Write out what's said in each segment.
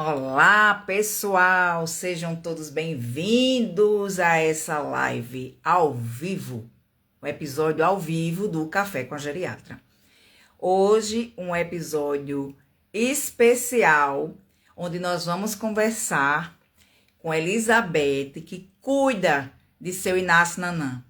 Olá, pessoal! Sejam todos bem-vindos a essa live ao vivo, um episódio ao vivo do Café com a Geriatra. Hoje, um episódio especial, onde nós vamos conversar com Elizabeth, que cuida de seu Inácio Nanã.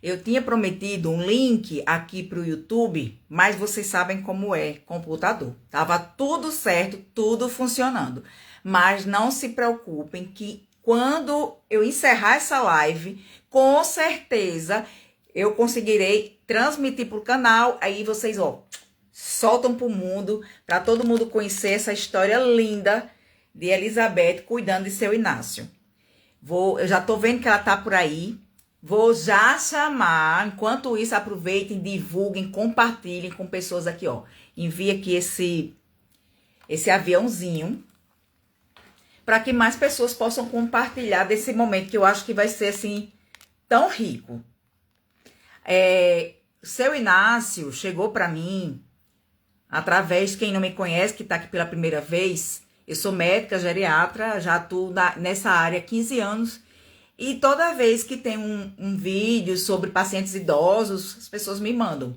Eu tinha prometido um link aqui para o YouTube, mas vocês sabem como é computador. Tava tudo certo, tudo funcionando. Mas não se preocupem que quando eu encerrar essa live, com certeza eu conseguirei transmitir para o canal. Aí vocês, soltam para o mundo, para todo mundo conhecer essa história linda de Elizabeth cuidando de seu Inácio. Eu já tô vendo que ela tá por aí. Vou já chamar. Enquanto isso, aproveitem, divulguem, compartilhem com pessoas aqui, ó. Envie aqui esse aviãozinho para que mais pessoas possam compartilhar desse momento que eu acho que vai ser assim tão rico. Seu Inácio chegou para mim através, quem não me conhece, que tá aqui pela primeira vez, eu sou médica geriatra, já atuo nessa área há 15 anos. E toda vez que tem um vídeo sobre pacientes idosos, as pessoas me mandam.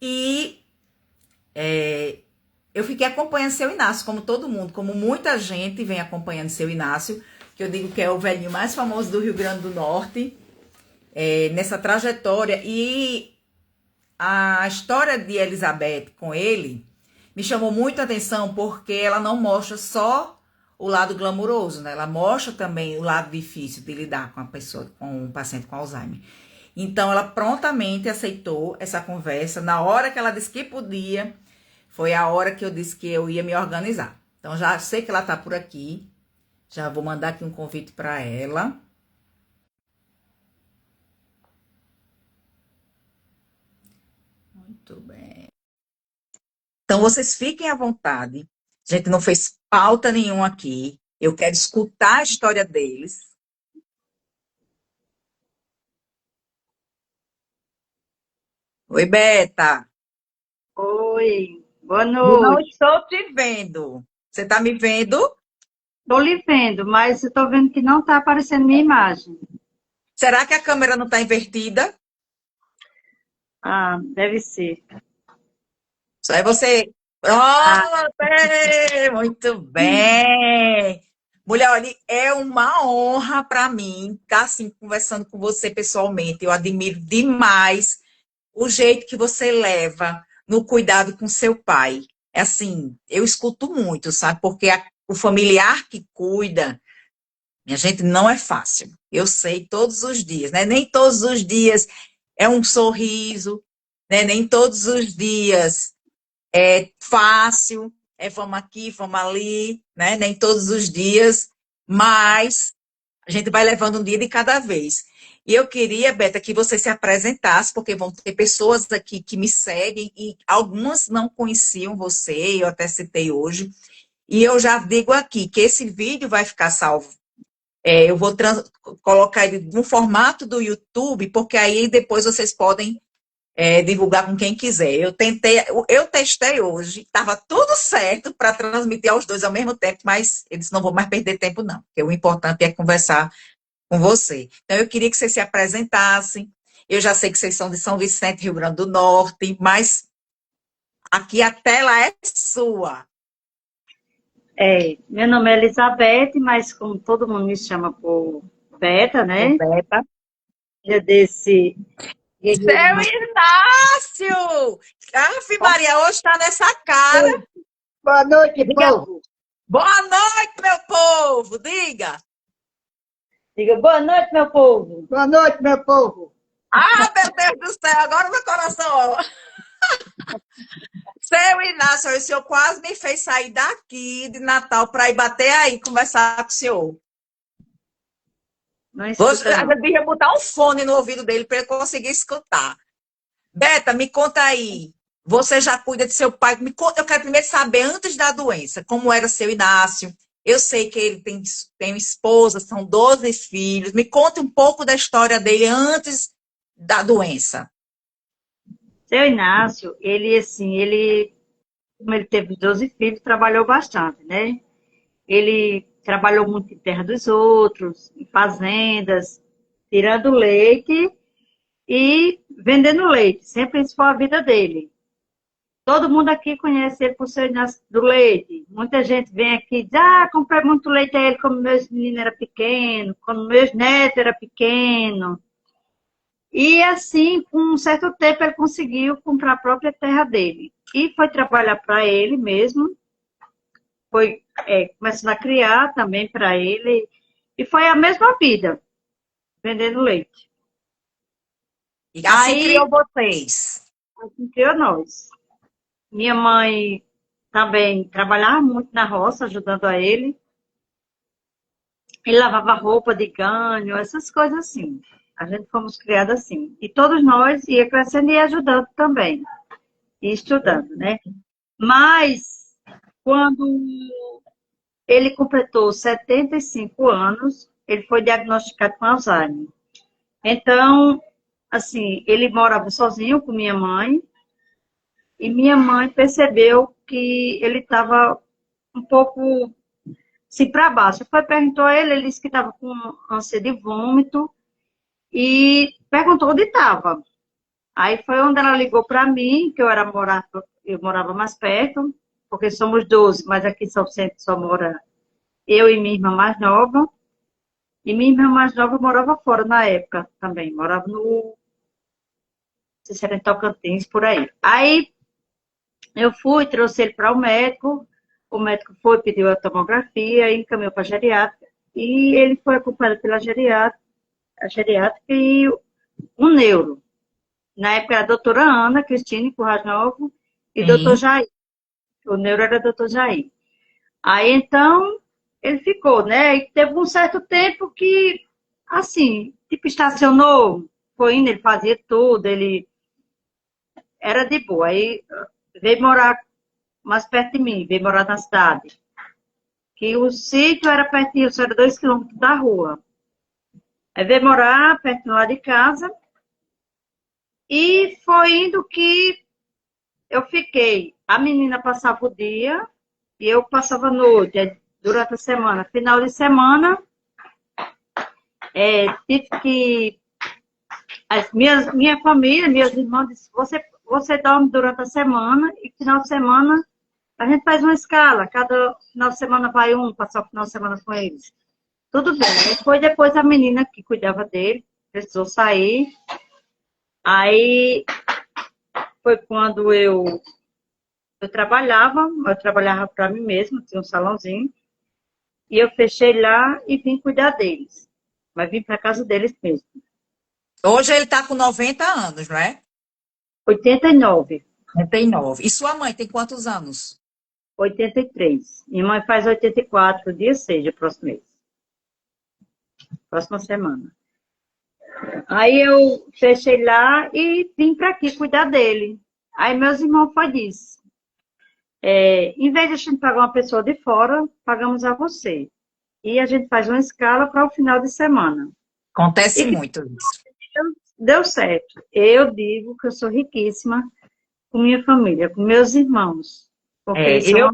E eu fiquei acompanhando seu Inácio, como todo mundo, como muita gente vem acompanhando seu Inácio, que eu digo que é o velhinho mais famoso do Rio Grande do Norte, nessa trajetória. E a história de Elizabeth com ele me chamou muito a atenção, porque ela não mostra só o lado glamuroso, né? Ela mostra também o lado difícil de lidar com a pessoa, com um paciente com Alzheimer. Então, ela prontamente aceitou essa conversa. Na hora que ela disse que podia, foi a hora que eu disse que eu ia me organizar. Então, já sei que ela tá por aqui. Já vou mandar aqui um convite para ela. Muito bem. Então, vocês fiquem à vontade. A gente não fez pauta nenhuma aqui. Eu quero escutar a história deles. Oi, Beta. Oi, boa Não noite. estou te vendo. Você está me vendo? Estou lhe vendo, mas estou vendo que não está aparecendo minha imagem. Será que a câmera não está invertida? Ah, deve ser. Só é você. Ah, Oh, muito bem. Mulher, olha, é uma honra para mim estar assim conversando com você pessoalmente. Eu admiro demais o jeito que você leva no cuidado com seu pai. É assim, eu escuto muito, sabe? Porque o familiar que cuida, minha gente, não é fácil. Eu sei todos os dias, né? Nem todos os dias é um sorriso, né? Nem todos os dias é fácil, vamos aqui, vamos ali, né? Nem todos os dias, mas a gente vai levando um dia de cada vez. E eu queria, Beta, que você se apresentasse, porque vão ter pessoas aqui que me seguem e algumas não conheciam você, eu até citei hoje. E eu já digo aqui que esse vídeo vai ficar salvo. Eu vou colocar ele no formato do YouTube, porque aí depois vocês podem divulgar com quem quiser. Eu testei hoje, estava tudo certo para transmitir aos dois ao mesmo tempo, mas eles não vão mais perder tempo, não. Porque o importante é conversar com você. Então, eu queria que vocês se apresentassem. Eu já sei que vocês são de São Vicente, Rio Grande do Norte, mas aqui a tela é sua. meu nome é Elizabeth, mas como todo mundo me chama por Beta, né? Roberta. Dia desse guerreiro Seu Inácio! Ave Maria, hoje está nessa cara. Oi, boa noite, Diga, povo. boa noite, meu povo, diga. Diga boa noite, meu povo. Boa noite, meu povo. Ah, meu Deus do céu, agora meu coração. Seu Inácio, o senhor quase me fez sair daqui de Natal para ir bater aí, conversar com o senhor. Não Você, escuta, eu não. devia botar um fone no ouvido dele para ele conseguir escutar. Beta, me conta aí. Você já cuida de seu pai? Eu quero primeiro saber, antes da doença, como era seu Inácio. Eu sei que ele tem uma esposa, são 12 filhos. Me conte um pouco da história dele antes da doença. Seu Inácio, ele, assim, como ele teve 12 filhos, trabalhou bastante, né? Ele trabalhou muito em terra dos outros, em fazendas, tirando leite e vendendo leite. Sempre isso foi a vida dele. Todo mundo aqui conhece ele por ser do leite. Muita gente vem aqui e diz, comprei muito leite a ele quando meus meninos eram pequenos, quando meus netos eram pequenos. E assim, com um certo tempo, ele conseguiu comprar a própria terra dele. E foi trabalhar para ele mesmo. Foi começando a criar também para ele. E foi a mesma vida, vendendo leite. E assim Aí, criou vocês. assim criou nós. Minha mãe também trabalhava muito na roça, ajudando a ele. Ele lavava roupa de ganho, essas coisas assim. A gente fomos criados assim. E todos nós ia crescendo e ajudando também. E estudando, né? Mas, quando ele completou 75 anos, ele foi diagnosticado com Alzheimer. Então, assim, ele morava sozinho com minha mãe. E minha mãe percebeu que ele estava um pouco assim para baixo. Foi, perguntou a ele, ele disse que estava com ânsia de vômito e perguntou onde estava. Aí foi onde ela ligou para mim, que eu morava mais perto, porque somos 12, mas aqui em São Vicente só mora eu e minha irmã mais nova. E minha irmã mais nova morava fora na época também, morava no, não sei se era em Tocantins, por aí. Aí eu fui, trouxe ele para o médico foi, pediu a tomografia, e encaminhou para a geriátrica, e ele foi acompanhado pela a geriátrica e um neuro. Na época era a doutora Ana Cristine Currais Novo e doutor Sim. Jair. O neuro era doutor Jair. Aí, então, ele ficou, né? E teve um certo tempo que, assim, tipo, estacionou, foi indo, ele fazia tudo, ele era de boa. Aí veio morar mais perto de mim, veio morar na cidade. Que o sítio era pertinho, só era 2 quilômetros da rua. Aí veio morar perto lá de casa. E foi indo que eu fiquei. A menina passava o dia e eu passava a noite, durante a semana. Final de semana, tive que. Minha família, meus irmãos, disse, você dorme durante a semana e final de semana a gente faz uma escala. Cada final de semana vai passar o final de semana com eles. Tudo bem. Aí foi depois a menina que cuidava dele, precisou sair. Aí foi quando eu trabalhava para mim mesma, tinha um salãozinho, e eu fechei lá e vim cuidar deles. Mas vim para casa deles mesmo. Hoje ele está com 90 anos, não é? 89, 89. E sua mãe tem quantos anos? 83. Minha mãe faz 84, dia 6 do próximo mês. Próxima semana. Aí eu fechei lá e vim para aqui cuidar dele. Aí meus irmãos foi disso. Em vez de a gente pagar uma pessoa de fora, pagamos a você. E a gente faz uma escala para o final de semana. Acontece E que muito isso. deu certo. Eu digo que eu sou riquíssima com minha família, com meus irmãos. Porque eles são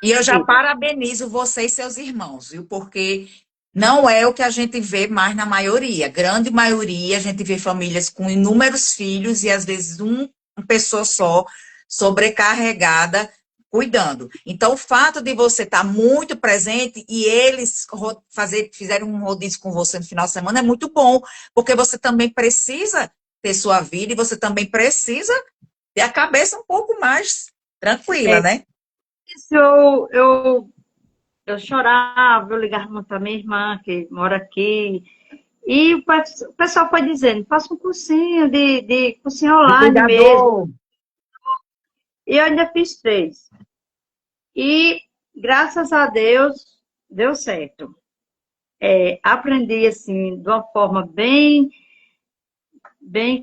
E eu já vida. parabenizo você e seus irmãos, viu? Porque não é o que a gente vê mais na maioria. Grande maioria, a gente vê famílias com inúmeros filhos e às vezes uma pessoa só sobrecarregada cuidando. Então, o fato de você estar muito presente e eles fizeram um rodízio com você no final de semana é muito bom, porque você também precisa ter sua vida e você também precisa ter a cabeça um pouco mais tranquila, É, né? isso eu chorava, eu ligava muito para minha irmã, que mora aqui. E o pessoal foi dizendo, faça um cursinho de cursinho De online mesmo. cuidador. E eu ainda fiz 3. E, graças a Deus, deu certo. Aprendi, assim, de uma forma bem,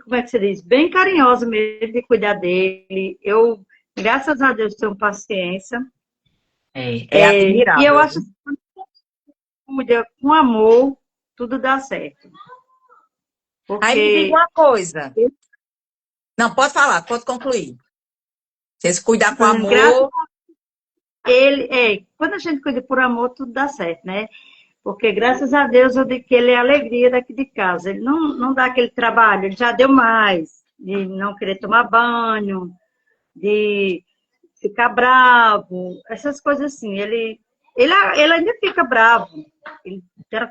como é que se diz? Bem carinhosa mesmo de cuidar dele. Eu, graças a Deus, tenho paciência. É E eu admirável, acho viu? que quando cuida com amor, tudo dá certo. Aí me diga Porque, uma coisa. Não, pode falar, pode concluir. Vocês cuidar com graças amor. quando a gente cuida por amor, tudo dá certo, né? Porque graças a Deus eu digo que ele é a alegria daqui de casa. Ele não dá aquele trabalho, ele já deu mais, de não querer tomar banho, de ficar bravo, essas coisas assim. Ele ainda fica bravo, ele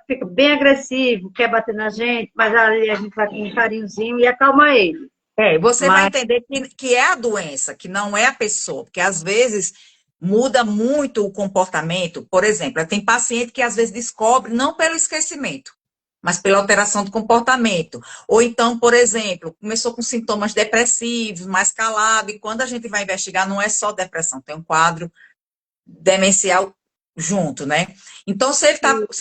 fica bem agressivo, quer bater na gente, mas ali a gente vai com um carinhozinho e acalma ele. Você vai Mas entender que é a doença, que não é a pessoa, porque às vezes muda muito o comportamento. Por exemplo, tem paciente que às vezes descobre não pelo esquecimento, mas pela alteração do comportamento. Ou então, por exemplo, começou com sintomas depressivos, mais calado, e quando a gente vai investigar, não é só depressão, tem um quadro demencial junto, né? Então, se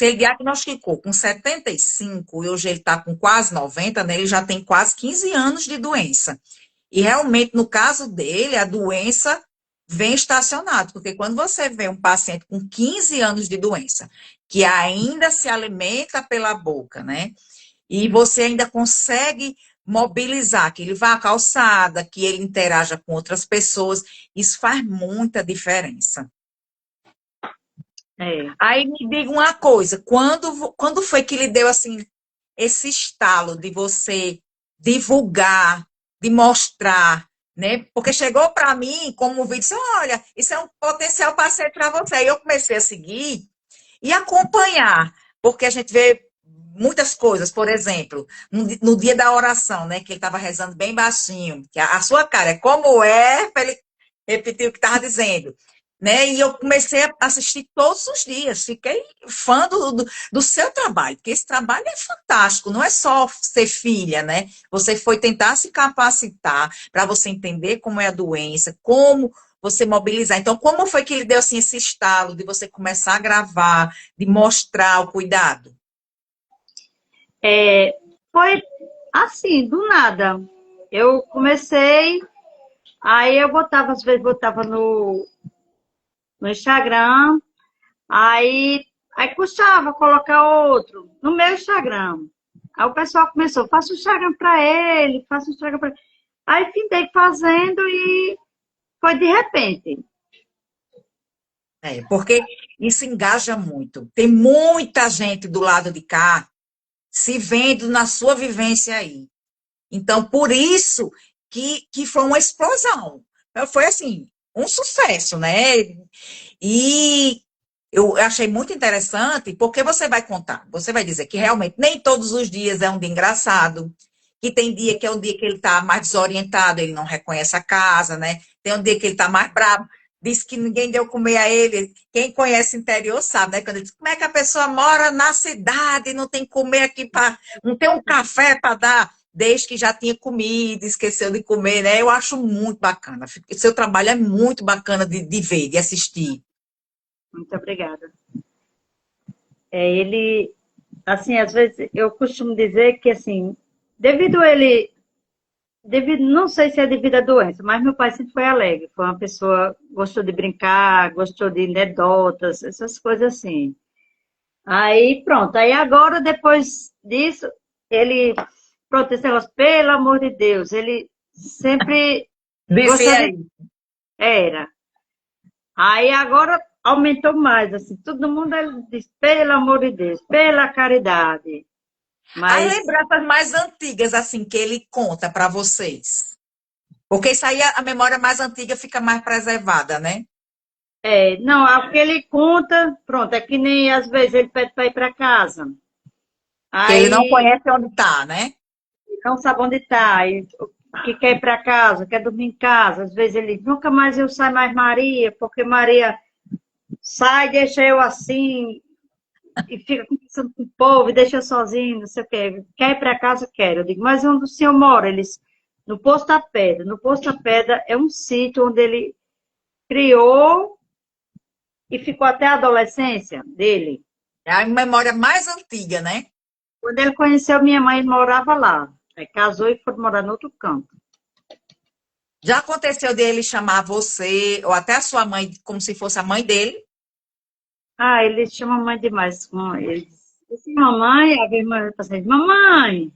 ele diagnosticou com 75 e hoje ele está com quase 90, né? Ele já tem quase 15 anos de doença. E realmente, no caso dele, a doença vem estacionada, porque quando você vê um paciente com 15 anos de doença, que ainda se alimenta pela boca, né? E você ainda consegue mobilizar, que ele vá à calçada, que ele interaja com outras pessoas, isso faz muita diferença. é, Aí me diga uma coisa, quando foi que lhe deu assim esse estalo de você divulgar, de mostrar, né? Porque chegou para mim como um vídeo, disse, olha, isso é um potencial parceiro para você. E eu comecei a seguir e acompanhar, porque a gente vê muitas coisas, por exemplo, no dia da oração, né, que ele estava rezando bem baixinho, que a sua cara é como é, para ele repetir o que estava dizendo, né, e eu comecei a assistir todos os dias, fiquei fã do seu trabalho, porque esse trabalho é fantástico, não é só ser filha, né, você foi tentar se capacitar para você entender como é a doença, como você mobilizar. Então, como foi que ele deu assim, esse estalo de você começar a gravar, de mostrar o cuidado? foi assim, do nada. Eu comecei, aí eu botava, às vezes botava no Instagram, aí custava colocar outro no meu Instagram. Aí o pessoal começou, faça o Instagram para ele, faça o Instagram para ele. Aí findei fazendo e foi de repente. Porque isso engaja muito. Tem muita gente do lado de cá se vendo na sua vivência aí. Então, por isso que foi uma explosão. Então, foi assim, um sucesso, né? E eu achei muito interessante, porque você vai contar, você vai dizer que realmente nem todos os dias é um dia engraçado, que tem dia que é um dia que ele está mais desorientado, ele não reconhece a casa, né? Tem um dia que ele está mais bravo, diz que ninguém deu comer a ele. Quem conhece o interior sabe, né? Quando ele diz, como é que a pessoa mora na cidade, não tem comer aqui para, não tem um café para dar, desde que já tinha comido, esqueceu de comer, né? Eu acho muito bacana. Seu trabalho é muito bacana de ver, de assistir. Muito obrigada. Ele, assim, às vezes eu costumo dizer que, assim, não sei se é devido à doença, mas meu pai sempre foi alegre, foi uma pessoa, gostou de brincar, gostou de anedotas, essas coisas assim. Aí, pronto, aí agora, depois disso, pronto, esse negócio, pelo amor de Deus, ele sempre Disse gostou aí. era. Aí agora aumentou mais, assim, todo mundo diz, pelo amor de Deus, pela caridade. As Mas, lembranças mais antigas, assim, que ele conta para vocês. Porque isso aí, a memória mais antiga fica mais preservada, né? não, o que ele conta, pronto, é que nem às vezes ele pede para ir para casa. Que ele não Aí conhece onde está, né? não sabe onde está, que quer ir para casa, quer dormir em casa. Às vezes ele diz, nunca mais eu saio mais Maria, porque Maria sai, deixa eu assim, e fica conversando com o povo, e deixa eu sozinho, não sei o quê. Quer ir para casa? Quero. Eu digo, mas onde o senhor mora? Eles, no Poço da Pedra. No Poço da Pedra é um sítio onde ele criou e ficou até a adolescência dele. É a memória mais antiga, né? Quando ele conheceu minha mãe, ele morava lá. Aí casou e foi morar no outro canto. Já aconteceu dele chamar você, ou até a sua mãe, como se fosse a mãe dele? Ah, ele chama a mãe demais com ele. Disse, mamãe, a minha irmã fala assim, mamãe.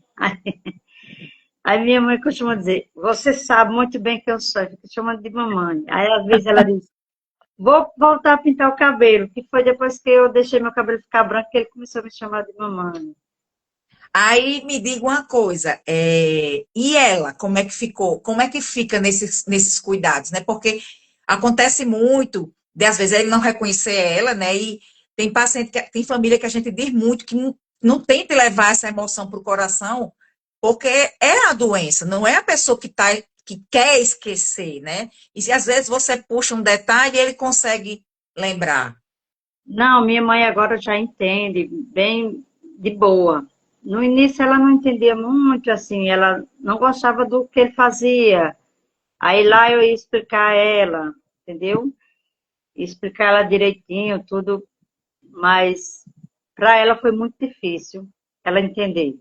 Aí minha mãe costuma dizer, você sabe muito bem que eu sou, fica chamando de mamãe. Aí às vezes ela diz, Vou voltar a pintar o cabelo, que foi depois que eu deixei meu cabelo ficar branco que ele começou a me chamar de mamãe. Aí me diga uma coisa, e ela, como é que ficou? Como é que fica nesses cuidados, né? Porque acontece muito, de às vezes ele não reconhecer ela, né? E tem paciente, tem família que a gente diz muito que não tente levar essa emoção para o coração, porque é a doença, não é a pessoa que quer esquecer, né? E se às vezes você puxa um detalhe, ele consegue lembrar. Não, minha mãe agora já entende, bem de boa. No início ela não entendia muito, assim, ela não gostava do que ele fazia. Aí lá eu ia explicar a ela, entendeu? Ia explicar ela direitinho, tudo, mas para ela foi muito difícil ela entender.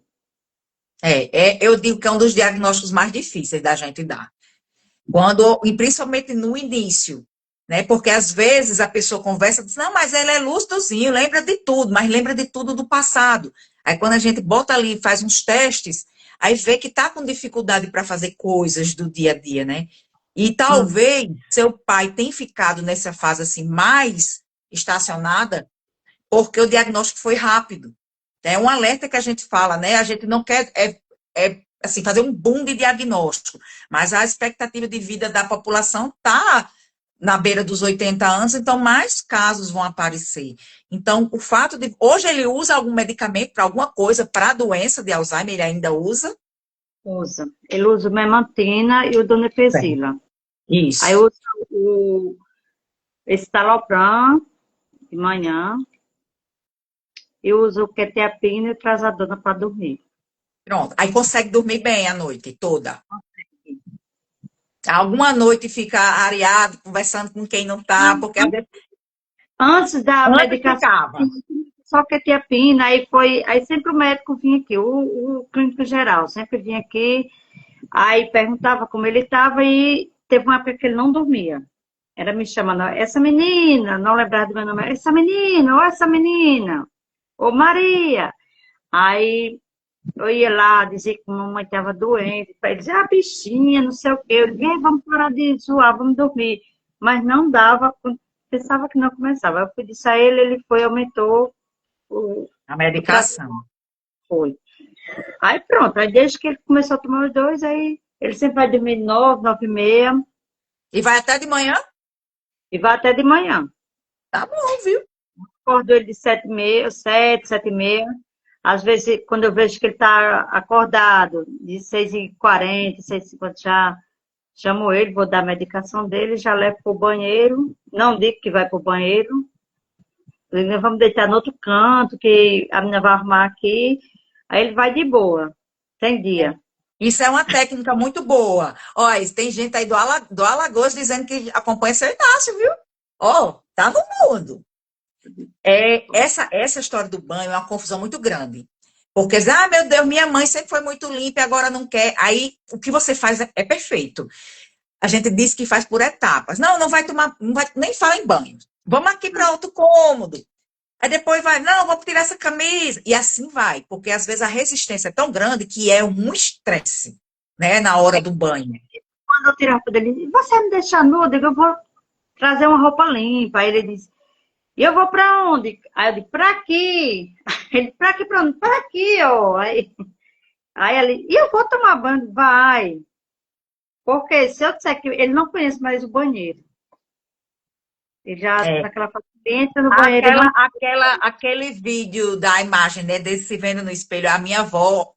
Eu digo que é um dos diagnósticos mais difíceis da gente dar. E principalmente no início, né? Porque às vezes a pessoa conversa e diz, não, mas ele é lúcidozinho, lembra de tudo, mas lembra de tudo do passado. Aí quando a gente bota ali, faz uns testes, aí vê que está com dificuldade para fazer coisas do dia a dia, né? E Hum. talvez seu pai tenha ficado nessa fase assim mais estacionada, porque o diagnóstico foi rápido. É um alerta que a gente fala, né? A gente não quer assim, fazer um boom de diagnóstico, mas a expectativa de vida da população está na beira dos 80 anos, então mais casos vão aparecer. Então, o fato de. Hoje ele usa algum medicamento para alguma coisa, para a doença de Alzheimer, ele ainda usa? Usa. Ele usa o memantina e o Bem, donepezila. Aí isso. usa o estalopram de manhã e usa o quetiapina e o trazodona para dormir. Pronto. Aí consegue dormir bem a noite toda. Alguma noite fica areado, conversando com quem não está, porque às vezes Antes da antes medicação, ficava. só quetiapina, aí foi, aí sempre o médico vinha aqui, o clínico geral, sempre vinha aqui, aí perguntava como ele estava e teve uma época que ele não dormia. Era me chamando, essa menina, não lembrava do meu nome, essa menina, ô Maria. Aí eu ia lá dizer que a mamãe estava doente, para ele dizer, ah, bichinha, não sei o quê. Eu disse, vamos parar de zoar, vamos dormir. Mas não dava, pensava que não começava. Eu fui dizer a ele, ele foi, aumentou A o tratamento. medicação. Foi. Aí pronto, aí desde que ele começou a tomar os dois, aí ele sempre vai dormir 9, 9h30 E vai até de manhã? e vai até de manhã. Tá bom, viu? Acordo ele de 7h30, 7, 7h30. Às vezes, quando eu vejo que ele está acordado, de 6h40, 6h50, já chamo ele, vou dar a medicação dele, já levo para o banheiro. Não digo que vai para o banheiro. Digo, vamos deitar no outro canto, que a menina vai arrumar aqui. Aí ele vai de boa. Tem dia. Isso é uma técnica muito boa. Olha, tem gente aí do Alagoas dizendo que acompanha seu Inácio, viu? Ó, tá no mundo. Essa história do banho é uma confusão muito grande. Porque, meu Deus, minha mãe sempre foi muito limpa e agora não quer. Aí, o que você faz é perfeito. A gente diz que faz por etapas. Não, não vai tomar, não vai, nem fala em banho. Vamos aqui para outro cômodo. Aí depois vai, não, vou tirar essa camisa. E assim vai, porque às vezes a resistência é tão grande que é um estresse, né, na hora do banho. Quando eu tiro a roupa dele, você me deixa nua? Eu digo, eu vou trazer uma roupa limpa. Aí ele diz, e eu vou para onde? Aí eu digo, para aqui. Ele, para aqui, para onde? Para aqui, ó. Aí ele, e eu vou tomar banho? Vai. Porque se eu disser que ele não conhece mais o banheiro, ele já É. naquela fase, entra no banheiro, ele não... Aquele vídeo da imagem, né, dele se vendo no espelho, a minha avó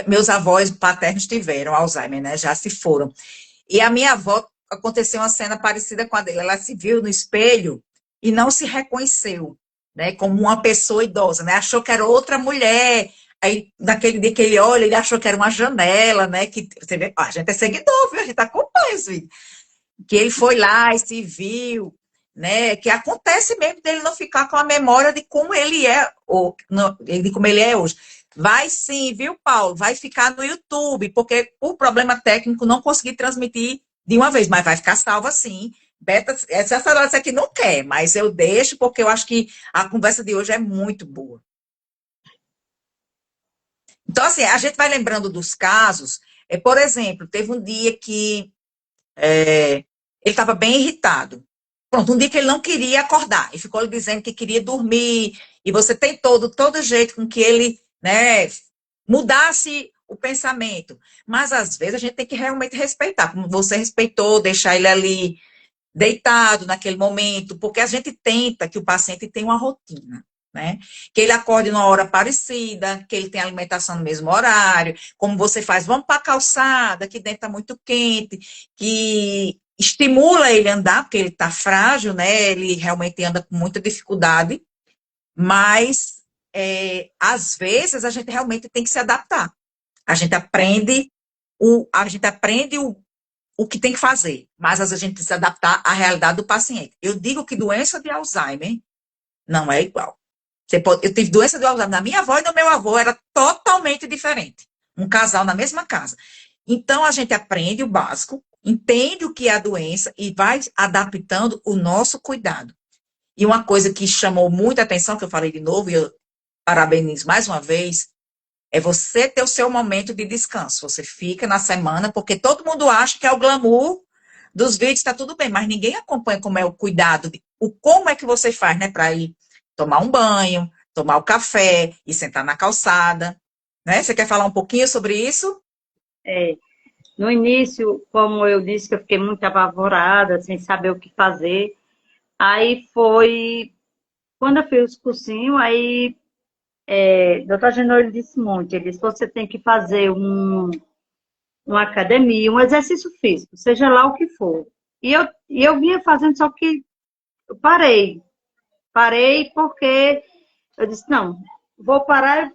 meus avós paternos tiveram Alzheimer, né, já se foram. E a minha avó, aconteceu uma cena parecida com a dele, ela se viu no espelho e não se reconheceu, né, como uma pessoa idosa, né, achou que era outra mulher. Aí, naquele dia que ele olha, ele achou que era uma janela, né, que você vê, a gente é seguidor, viu, a gente acompanha esse vídeo. Que ele foi lá e se viu, né? Que acontece mesmo dele não ficar com a memória de como ele é, ou de como ele é hoje. Vai sim, viu, Paulo? Vai ficar no YouTube, porque por problema técnico não consegui transmitir de uma vez, mas vai ficar salva sim. Beta, essa senhora aqui não quer, mas eu deixo porque eu acho que a conversa de hoje é muito boa. Então, assim, a gente vai lembrando dos casos. Por exemplo, teve um dia que ele estava bem irritado. Pronto, um dia que ele não queria acordar, e ficou lhe dizendo que queria dormir, e você tentou de todo jeito com que ele, né, mudasse o pensamento. Mas, às vezes, a gente tem que realmente respeitar, como você respeitou, deixar ele ali deitado naquele momento, porque a gente tenta que o paciente tenha uma rotina, né? Que ele acorde numa hora parecida, que ele tenha alimentação no mesmo horário, como você faz, vamos para a calçada, que dentro está muito quente, que estimula ele a andar, porque ele está frágil, né? Ele realmente anda com muita dificuldade, mas às vezes a gente realmente tem que se adaptar. A gente aprende o que tem que fazer, mas às vezes a gente precisa adaptar à realidade do paciente. Eu digo que doença de Alzheimer não é igual. Eu tive doença de Alzheimer na minha avó e no meu avô, era totalmente diferente. Um casal na mesma casa. Então, a gente aprende o básico, entende o que é a doença e vai adaptando o nosso cuidado. E uma coisa que chamou muita atenção, que eu falei de novo, e eu parabenizo mais uma vez, é você ter o seu momento de descanso. Você fica na semana, porque todo mundo acha que é o glamour dos vídeos, está tudo bem, mas ninguém acompanha como é o cuidado, como é que você faz, né, para ir tomar um banho, tomar o café e sentar na calçada, né? Você quer falar um pouquinho sobre isso? No início, como eu disse, que eu fiquei muito apavorada, sem saber o que fazer. Aí foi, quando eu fiz o cursinho, aí doutor Genor, ele disse muito, ele disse, você tem que fazer uma academia, um exercício físico, seja lá o que for. E eu vinha fazendo, só que eu parei porque eu disse, não, vou parar,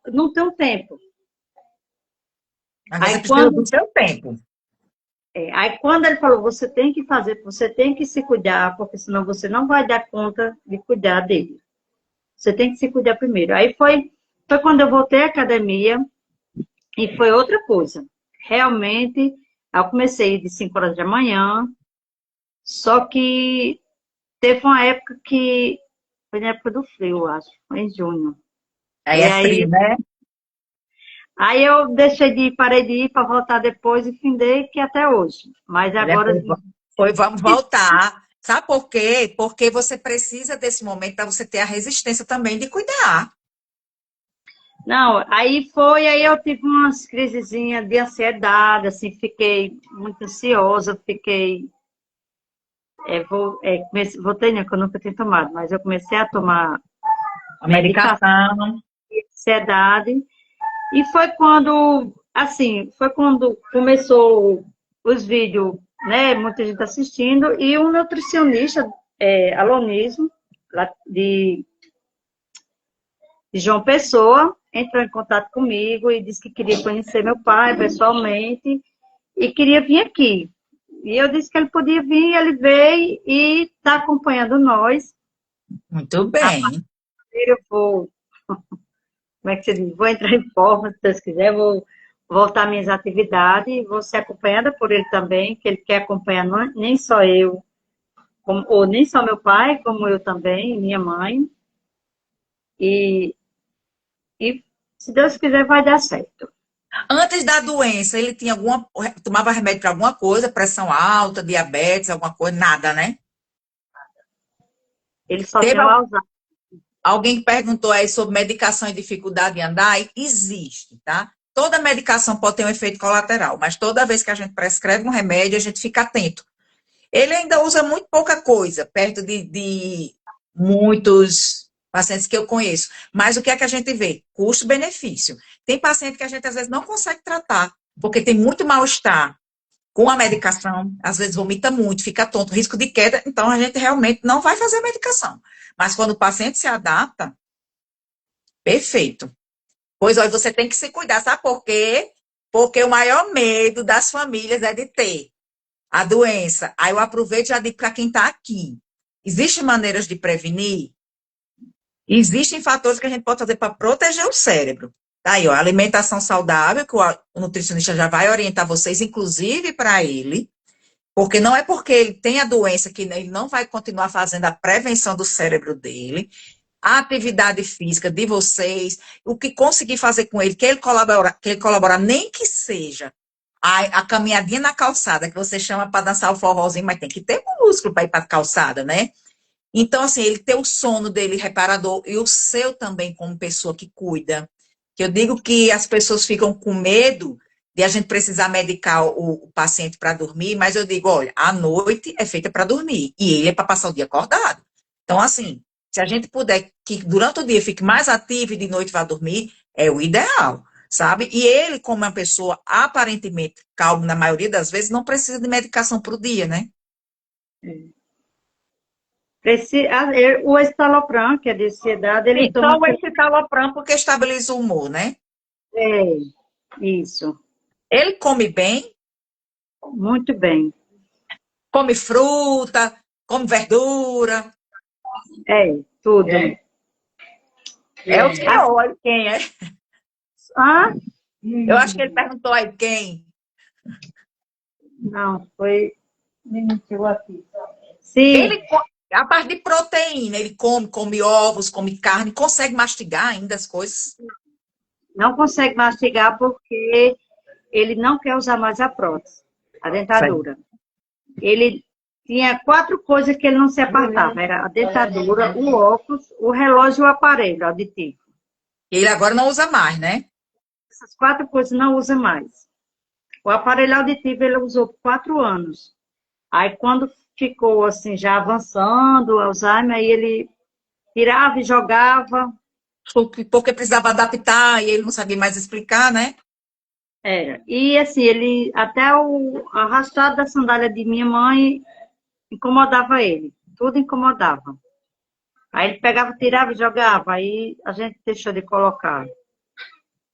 não tenho tempo. Mas você Aí precisa do seu tempo. Aí quando ele falou, você tem que fazer, você tem que se cuidar, porque senão você não vai dar conta de cuidar dele. Você tem que se cuidar primeiro. Aí foi quando eu voltei à academia e foi outra coisa. Realmente, eu comecei de 5 horas da manhã, só que teve uma época que, foi na época do frio, eu acho, foi em junho. Aí é frio, né? Aí eu parei de ir para voltar depois e findei que até hoje. Mas agora. Vamos voltar. Sabe por quê? Porque você precisa desse momento para você ter a resistência também de cuidar. Não, aí eu tive umas crisezinhas de ansiedade, assim, fiquei muito ansiosa, voltei, né, que eu nunca tinha tomado, mas eu comecei a tomar A medicação. de ansiedade, e foi quando começou os vídeos, né, muita gente assistindo, e um nutricionista, Alonismo, lá de João Pessoa, entrou em contato comigo e disse que queria conhecer meu pai pessoalmente e queria vir aqui. E eu disse que ele podia vir, ele veio e está acompanhando nós. Muito bem. Eu vou, como é que você diz? Vou entrar em forma, se Deus quiser, vou voltar às minhas atividades, vou ser acompanhada por ele também, que ele quer acompanhar nem só eu, ou nem só meu pai, como eu também, minha mãe. E se Deus quiser, vai dar certo. Antes da doença, ele tinha tomava remédio para alguma coisa, pressão alta, diabetes, alguma coisa, nada, né? Ele só Teve tem o Alzheimer. alguém que perguntou aí sobre medicação e dificuldade em andar? Existe, tá? Toda medicação pode ter um efeito colateral, mas toda vez que a gente prescreve um remédio, a gente fica atento. Ele ainda usa muito pouca coisa, perto de muitos pacientes que eu conheço. Mas o que é que a gente vê? Custo-benefício. Tem paciente que a gente às vezes não consegue tratar, porque tem muito mal-estar com a medicação, às vezes vomita muito, fica tonto, risco de queda, então a gente realmente não vai fazer a medicação. Mas quando o paciente se adapta, perfeito. Pois olha, você tem que se cuidar, sabe por quê? Porque o maior medo das famílias é de ter a doença. Aí eu aproveito e já digo para quem está aqui. Existem maneiras de prevenir? Existem fatores que a gente pode fazer para proteger o cérebro. Tá aí, ó, alimentação saudável, que o nutricionista já vai orientar vocês, inclusive para ele, porque não é porque ele tem a doença que ele não vai continuar fazendo a prevenção do cérebro dele, a atividade física de vocês, o que conseguir fazer com ele, que ele colabora, nem que seja a caminhadinha na calçada, que você chama para dançar o forrozinho, mas tem que ter músculo para ir para a calçada, né? Então, assim, ele ter o sono dele reparador e o seu também como pessoa que cuida. Que eu digo que as pessoas ficam com medo de a gente precisar medicar o paciente para dormir, mas eu digo, olha, a noite é feita para dormir e ele é para passar o dia acordado. Então, assim, se a gente puder que durante o dia fique mais ativo e de noite vá dormir, é o ideal, sabe? E ele, como uma pessoa aparentemente calma na maioria das vezes, não precisa de medicação para o dia, né? O estalopram, que é de ansiedade, ele toma... Então, esse talopram porque estabiliza o humor, né? É, isso. Ele come bem, Muito bem. come fruta, come verdura. Tudo. É o senhor, olha quem é. Ah, Eu acho que ele perguntou aí quem. não, foi... Me mentiu aqui. Sim, A parte de proteína, ele come ovos, come carne, consegue mastigar ainda as coisas. não consegue mastigar porque ele não quer usar mais a prótese, a dentadura. Ele tinha 4 coisas que ele não se apartava. Era a dentadura, o óculos, o relógio e o aparelho auditivo. Ele agora não usa mais, né? Essas 4 coisas não usa mais. O aparelho auditivo ele usou por 4 anos. Aí quando ficou assim, já avançando o Alzheimer, aí ele tirava e jogava. Porque precisava adaptar e ele não sabia mais explicar, né? Era. E assim, ele até o arrastado da sandália de minha mãe incomodava ele. Tudo incomodava. Aí ele pegava, tirava e jogava. Aí a gente deixou de colocar.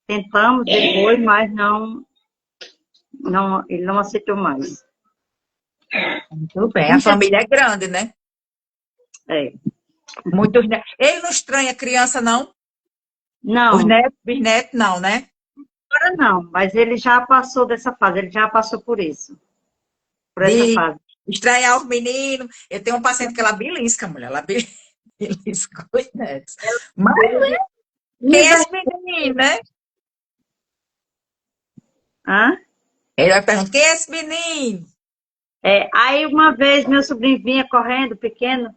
Tentamos depois, mas ele não aceitou mais. Tudo bem, a família é grande, né? É. Muitos netos. Ele não estranha criança, não? Não, Os netos, bisnetos, não, né? agora não, mas ele já passou dessa fase, ele já passou por isso. Por essa De fase. estranhar os meninos. Eu tenho um paciente que ela belisca, mulher. Ela belisca os netos. Mas quem é esse menino, né? Hã? Ele vai perguntar, quem é esse menino? Aí uma vez meu sobrinho vinha correndo, pequeno,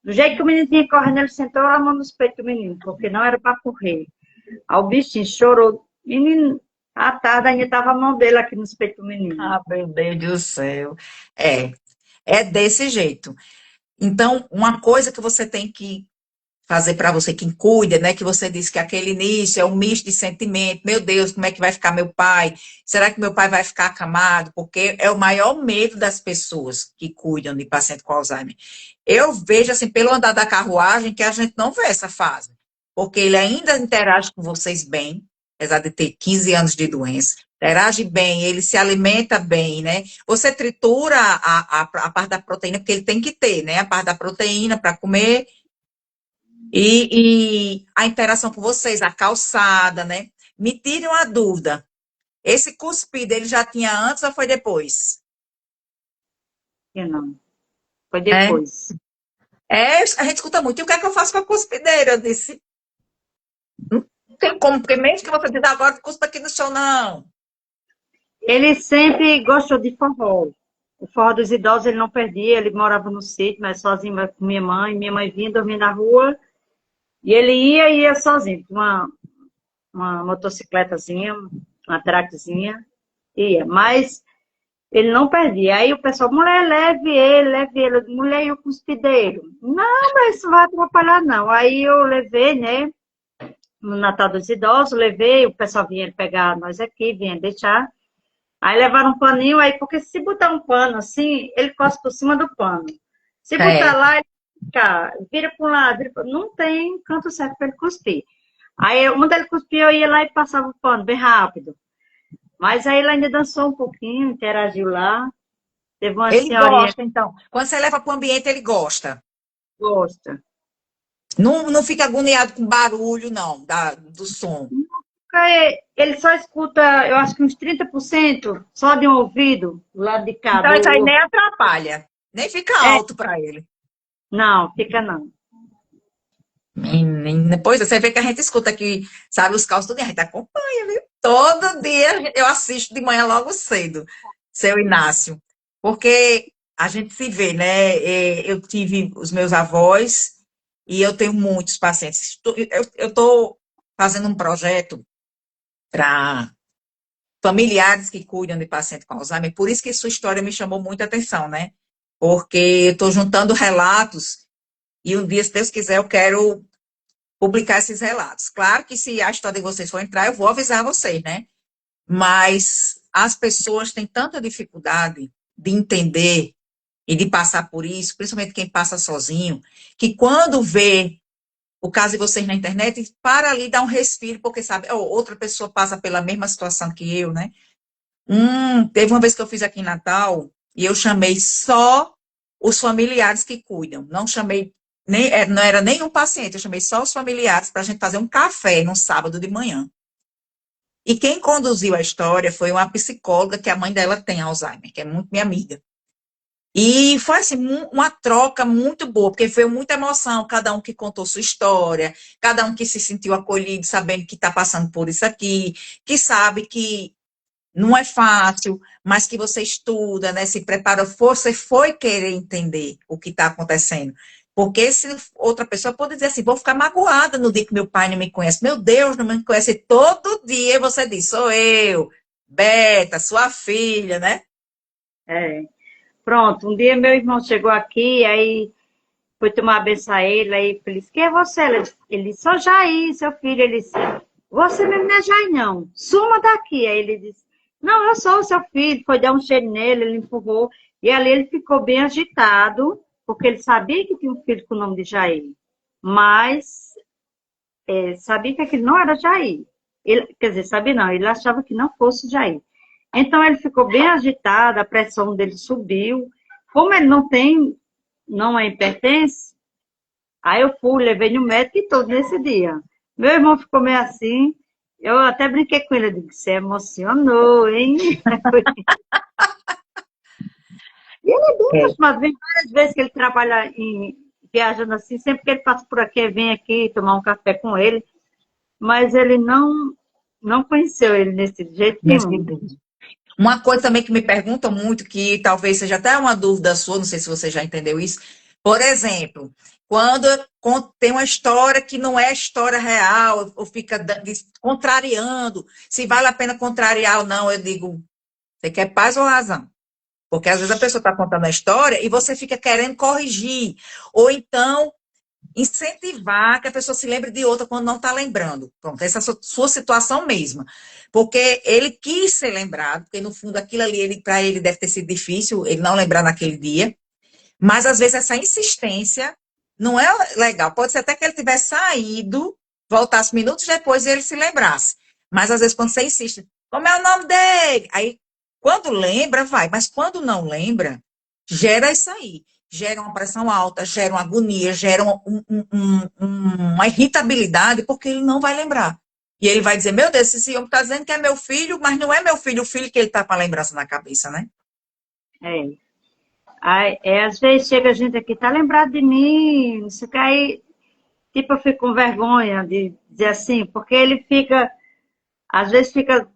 do jeito que o menino vinha correndo, ele sentou a mão nos peitos do menino, porque não era para correr. Aí o bichinho chorou. Menino, à tarde ainda estava a mão dele aqui nos peitos do menino. Ah, meu Deus do céu. É desse jeito. Então, uma coisa que você tem que fazer para você, quem cuida, né? Que você disse que aquele início é um misto de sentimento. Meu Deus, como é que vai ficar meu pai? Será que meu pai vai ficar acamado? Porque é o maior medo das pessoas que cuidam de paciente com Alzheimer. Eu vejo, assim, pelo andar da carruagem, que a gente não vê essa fase. Porque ele ainda interage com vocês bem, apesar de ter 15 anos de doença. Interage bem, ele se alimenta bem, né? Você tritura a parte da proteína, porque ele tem que ter, né? A parte da proteína para comer e a interação com vocês, a calçada, né? Me tire uma dúvida. Esse cuspido, ele já tinha antes ou foi depois? Eu não. Foi É, depois. a gente escuta muito. E o que é que eu faço com a cuspideira? Eu disse, não tem como, porque mesmo que você diz agora, cuspa aqui no chão, não. Ele sempre gostou de forró. O forró dos idosos ele não perdia, ele morava no sítio, mas sozinho com minha mãe. Minha mãe vinha dormir na rua e ele ia sozinho, com uma motocicletazinha, uma traquezinha, ia. Mas ele não perdia. Aí o pessoal, mulher, leve ele, leve ele. Eu digo, mulher, e o cuspideiro? Não, mas isso vai atrapalhar, não. Aí eu levei, né? No Natal dos Idosos, levei, o pessoal vinha pegar nós aqui, vinha deixar. Aí levaram um paninho, aí, porque se botar um pano assim, ele cospe por cima do pano. Se botar É. lá, ele fica, vira para um lado, não tem canto certo para ele cuspir. Aí, onde ele cuspia, eu ia lá e passava o pano, bem rápido. Mas aí ele ainda dançou um pouquinho, interagiu lá. Teve uma Ele senhorinha gosta, então. Quando você leva para o ambiente, ele gosta. que gosta. Não fica agoniado com barulho, não, do som. Ele só escuta, eu acho que uns 30%, só de um ouvido, do lado de cá. Então, isso aí nem atrapalha. Nem fica alto para ele. Não, fica não. Menina, pois é, você vê que a gente escuta aqui, sabe, os causos tudo, e a gente acompanha, viu? Todo dia eu assisto de manhã logo cedo, seu Inácio, porque a gente se vê, né? Eu tive os meus avós e eu tenho muitos pacientes. Eu estou fazendo um projeto para familiares que cuidam de paciente com Alzheimer, por isso que sua história me chamou muita atenção, né? Porque eu estou juntando relatos e um dia, se Deus quiser, eu quero publicar esses relatos. Claro que se a história de vocês for entrar, eu vou avisar vocês, né? Mas as pessoas têm tanta dificuldade de entender e de passar por isso, principalmente quem passa sozinho, que quando vê o caso de vocês na internet, para ali dar um respiro, porque sabe, outra pessoa passa pela mesma situação que eu, né? Teve uma vez que eu fiz aqui em Natal e eu chamei só os familiares que cuidam. Não chamei, não era nenhum paciente, eu chamei só os familiares para a gente fazer um café num sábado de manhã. E quem conduziu a história foi uma psicóloga que a mãe dela tem Alzheimer, que é muito minha amiga. E foi assim, uma troca muito boa, porque foi muita emoção, cada um que contou sua história, cada um que se sentiu acolhido, sabendo que está passando por isso aqui, que sabe que não é fácil, mas que você estuda, né, se prepara, você foi querer entender o que está acontecendo. Porque se outra pessoa pode dizer assim, vou ficar magoada no dia que meu pai não me conhece. Meu Deus, não me conhece. Todo dia você diz, sou eu, Beta, sua filha, né? É. Pronto, um dia meu irmão chegou aqui, aí foi tomar a benção a ele, aí ele disse, quem é você? Ele disse, sou Jair, seu filho. Ele disse, você mesmo não é Jair, não. Suma daqui. Aí ele disse, não, eu sou o seu filho. Foi dar um cheiro nele, ele empurrou. E ali ele ficou bem agitado, porque ele sabia que tinha um filho com o nome de Jair. Mas sabia que aquele não era Jair. Ele, quer dizer, sabia não, ele achava que não fosse Jair. Então ele ficou bem agitado, a pressão dele subiu. Como ele não é hipertenso, aí eu fui, levei no médico e tudo nesse dia. Meu irmão ficou meio assim, eu até brinquei com ele, eu disse, você emocionou, hein? E ele é bem acostumado, vem várias vezes que ele trabalha viajando assim, sempre que ele passa por aqui, vem aqui tomar um café com ele, mas ele não conheceu ele desse jeito nenhum. Uma coisa também que me perguntam muito, que talvez seja até uma dúvida sua, não sei se você já entendeu isso. Por exemplo, quando tem uma história que não é história real, ou fica contrariando, se vale a pena contrariar ou não, eu digo, você quer paz ou razão? Porque às vezes a pessoa está contando a história e você fica querendo corrigir. Ou então incentivar que a pessoa se lembre de outra quando não está lembrando. Pronto, essa é a sua situação mesma. Porque ele quis ser lembrado, porque no fundo aquilo ali, para ele deve ter sido difícil, ele não lembrar naquele dia. Mas às vezes essa insistência não é legal. Pode ser até que ele tivesse saído, voltasse minutos depois e ele se lembrasse. Mas às vezes quando você insiste, como é o nome dele? Aí, quando lembra, vai. Mas quando não lembra, gera isso aí. Gera uma pressão alta, gera uma agonia, gera uma irritabilidade, porque ele não vai lembrar. E ele vai dizer, meu Deus, esse homem está dizendo que é meu filho, mas não é meu filho, o filho que ele está com a lembrança na cabeça, né? É. Aí, às vezes chega gente aqui, tá lembrado de mim, não sei o que, aí, tipo, eu fico com vergonha de dizer assim, porque ele fica, às vezes fica,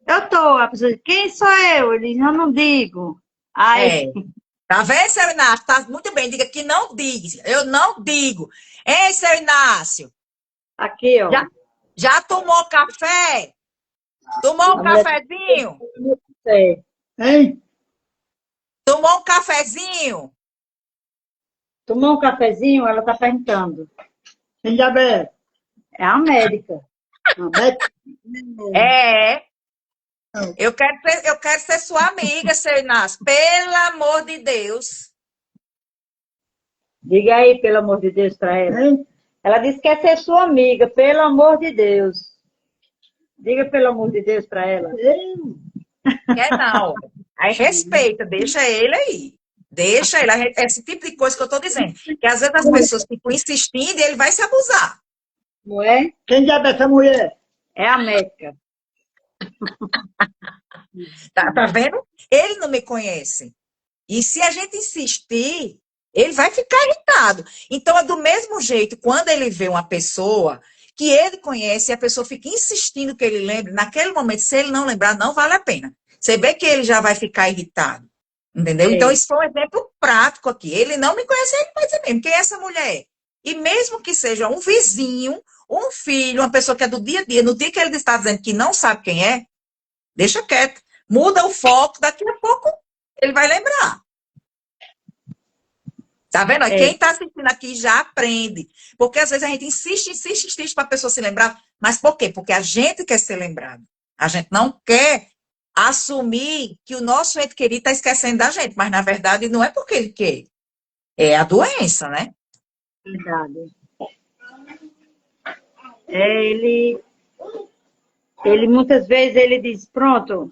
a pessoa diz, quem sou eu? Ele diz, eu não digo. Aí, É. Tá vendo, seu Inácio? Tá muito bem. Diga que não diz. Eu não digo. Hein, seu Inácio? aqui, ó. Já tomou café? Tomou um cafezinho? Hein? Tomou um cafezinho? Tomou um cafezinho? Ela tá perguntando. Quem diabo é? É a médica. A médica? É. Eu quero ser sua amiga, seu Inácio. Pelo amor de Deus. Diga aí, pelo amor de Deus, para ela. Hein? Ela disse que quer ser sua amiga, pelo amor de Deus. Diga pelo amor de Deus para ela. Quer não. Aí respeita, deixa ele aí. Deixa ele. Esse tipo de coisa que eu estou dizendo. Que às vezes as pessoas ficam insistindo e ele vai se abusar. Não é? Quem diabo é essa mulher? É a médica. Tá vendo? Ele não me conhece. E se a gente insistir, Ele vai ficar irritado. Então, é do mesmo jeito, quando ele vê uma pessoa que ele conhece e a pessoa fica insistindo que ele lembre, naquele momento, se ele não lembrar, não vale a pena. Você vê que ele já vai ficar irritado. Entendeu? Então, É, isso foi um exemplo prático aqui. Ele não me conhece, ele vai dizer mesmo, quem é essa mulher? E mesmo que seja um vizinho, um filho, uma pessoa que é do dia a dia, no dia que ele está dizendo que não sabe quem é, deixa quieto. Muda o foco, daqui a pouco ele vai lembrar. Tá vendo? é, Quem está assistindo aqui já aprende. Porque às vezes a gente insiste, insiste, insiste para a pessoa se lembrar. Mas por quê? Porque a gente quer ser lembrado. A gente não quer assumir que o nosso ente querido está esquecendo da gente. Mas, na verdade, não é porque ele quer. É a doença, né? verdade. Ele muitas vezes ele diz, pronto,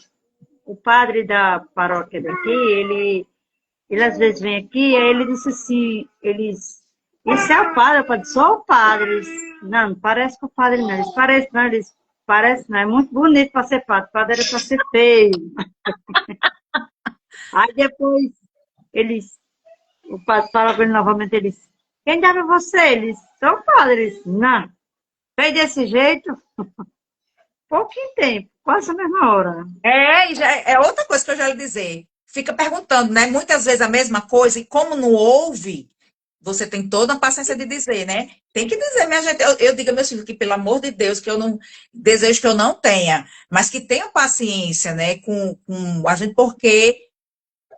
o padre da paróquia daqui, ele às vezes vem aqui, aí ele disse assim, isso é o padre, eu falei, só o padre. Eles, não parece com o padre não, parece não, é muito bonito para ser padre, o padre era para ser feio. Aí depois eles, o padre fala com ele novamente, ele disse, quem dava você? Eles, sou o padre. Eles, não, fez desse jeito, pouquinho tempo, quase a mesma hora. E é outra coisa que eu já lhe dizer. Fica perguntando, né? Muitas vezes a mesma coisa, e como não ouve, você tem toda a paciência de dizer, né? Tem que dizer, minha gente. Eu digo a meus filhos que, pelo amor de Deus, que eu não desejo que eu não tenha, mas que tenham paciência, né? Com a gente, porque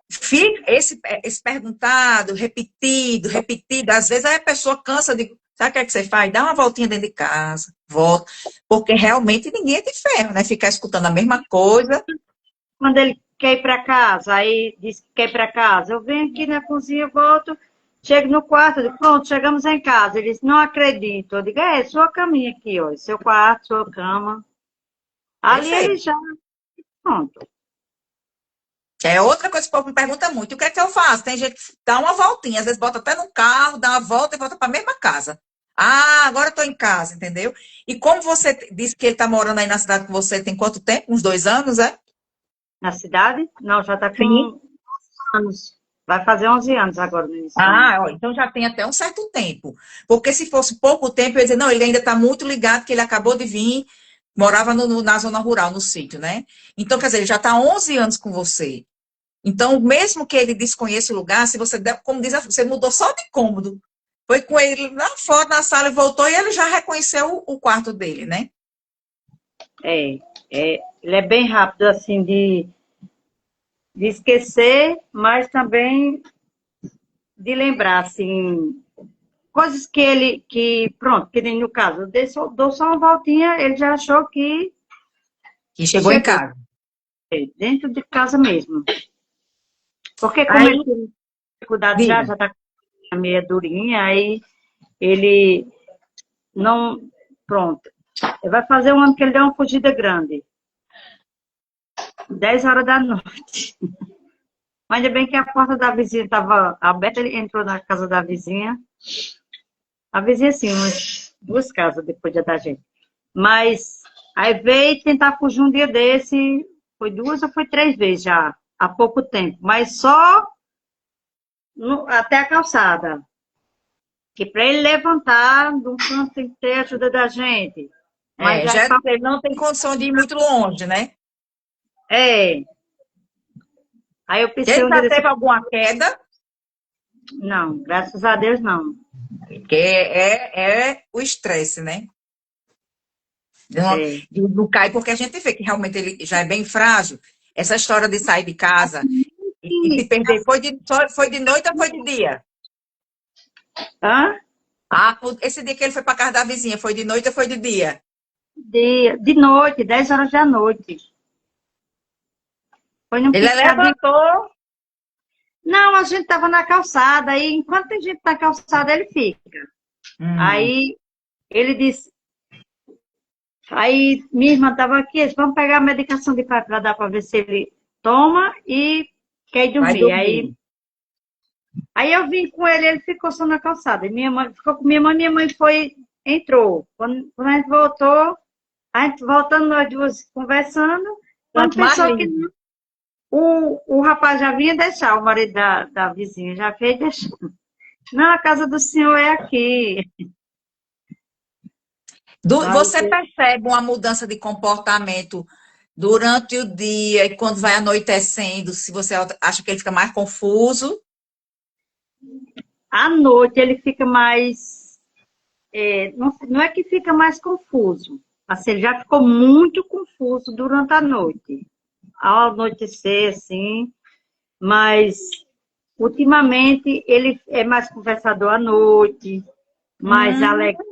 fica esse perguntado, repetido, repetido. Às vezes aí a pessoa cansa de. Sabe o que é que você faz? Dá uma voltinha dentro de casa, volta. Porque realmente ninguém é de ferro, né? Ficar escutando a mesma coisa. Quando ele quer ir para casa, aí diz que quer ir para casa, eu venho aqui na cozinha, volto, chego no quarto, eu digo, pronto, chegamos em casa. Ele diz, não acredito. Eu digo, sua caminha aqui, ó, seu quarto, sua cama. Ali ele Perfeito. já, pronto. É outra coisa que o povo me pergunta muito. O que é que eu faço? Tem gente que dá uma voltinha, às vezes bota até no carro, dá uma volta e volta para a mesma casa. Ah, agora eu estou em casa, entendeu? E como você disse que ele está morando aí na cidade com você, tem quanto tempo? Uns 2 anos, é? Na cidade? Não, já está Sim. com anos. Vai fazer 11 anos agora no início do ano. Ah, ó, então já tem até um certo tempo. Porque se fosse pouco tempo, eu ia dizer, não, ele ainda está muito ligado, que ele acabou de vir, morava na zona rural, no sítio, né? Então, quer dizer, ele já está 11 anos com você. Então, mesmo que ele desconheça o lugar, se você, como diz, você mudou só de cômodo. Foi com ele lá fora na sala e voltou, e ele já reconheceu o quarto dele, né? Ele é bem rápido, assim, de esquecer, mas também de lembrar, assim, coisas pronto, que nem no caso, eu dou só uma voltinha, ele já achou que Que chegou em chegou casa. dentro de casa mesmo. Porque como Aí, ele tem dificuldade já diga. está meia durinha, aí ele não, pronto. Ele vai fazer um ano que ele deu uma fugida grande. 10 horas da noite. Mas ainda bem que a porta da vizinha estava aberta, ele entrou na casa da vizinha. A vizinha, assim, umas 2 casas depois da gente. Mas aí veio tentar fugir um dia desse, foi 2 ou foi 3 vezes já, há pouco tempo. Mas só até a calçada. Que para ele levantar, de um canto tem que ter a ajuda da gente. Mas já Ele não tem condição de ir muito longe, né? é. Aí eu pensei Ele um dia já desse, teve alguma queda, não, graças a Deus não. porque é o estresse, né? Não, É. não cai porque a gente vê que realmente ele já é bem frágil. Essa história de sair de casa e se perder, foi de noite ou foi de dia? Hã? Ah, esse dia que ele foi para casa da vizinha, foi de noite ou foi de dia? De noite, 10 horas da noite. Foi num Ele piscar de... levantou, Não, a gente estava na calçada, aí enquanto a gente tá na calçada, ele fica. hum, Aí ele disse, aí minha irmã estava aqui, eles vamos pegar a medicação de pai para dar para ver se ele toma e quer ir vai dormir. dormir. Aí eu vim com ele, ele ficou só na calçada. E minha mãe ficou com minha mãe entrou. Quando a gente voltou, a gente voltando nós duas conversando, quando Quanto mais pensou que lindo. o rapaz já vinha deixar, o marido da vizinha já fez deixar. Não, a casa do senhor é aqui. Mas Você percebe uma mudança de comportamento durante o dia e quando vai anoitecendo, se você acha que ele fica mais confuso? à noite ele fica mais. Não é que fica mais confuso. Assim, ele já ficou muito confuso durante a noite. Ao anoitecer, assim, mas ultimamente ele é mais conversador à noite, mais Hum, alegre.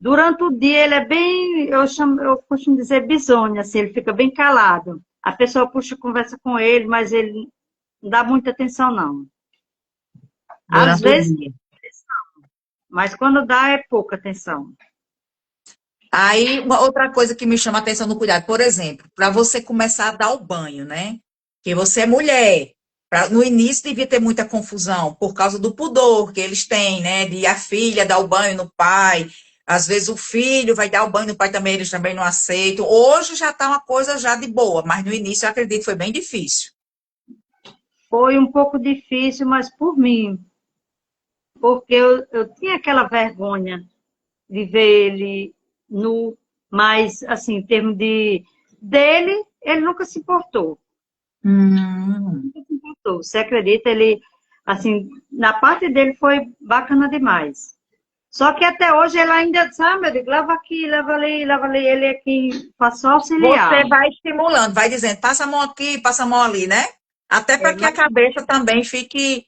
Durante o dia ele é bem, eu costumo dizer bisonho, assim, ele fica bem calado. A pessoa puxa conversa com ele, mas ele não dá muita atenção, não. Às durante o vezes, dia. mas quando dá é pouca atenção. Aí, uma outra coisa que me chama a atenção no cuidado, por exemplo, para você começar a dar o banho, né? Que você é mulher. No início devia ter muita confusão por causa do pudor que eles têm, né? De a filha dar o banho no pai. Às vezes o filho vai dar o banho no pai também, eles também não aceitam. Hoje já está uma coisa já de boa, mas no início eu acredito que foi bem difícil. Foi um pouco difícil, mas por mim, porque eu tinha aquela vergonha de ver ele nu, mas, assim, em termos dele, ele nunca se importou. Hum. Nunca se importou. Você acredita? Ele, assim, na parte dele foi bacana demais. Só que até hoje ele ainda sabe, eu digo, leva aqui, leva ali, ele aqui passou a Você auxiliar. vai estimulando, vai dizendo, passa a mão aqui, passa a mão ali, né? Até para que a Mas cabeça também fique.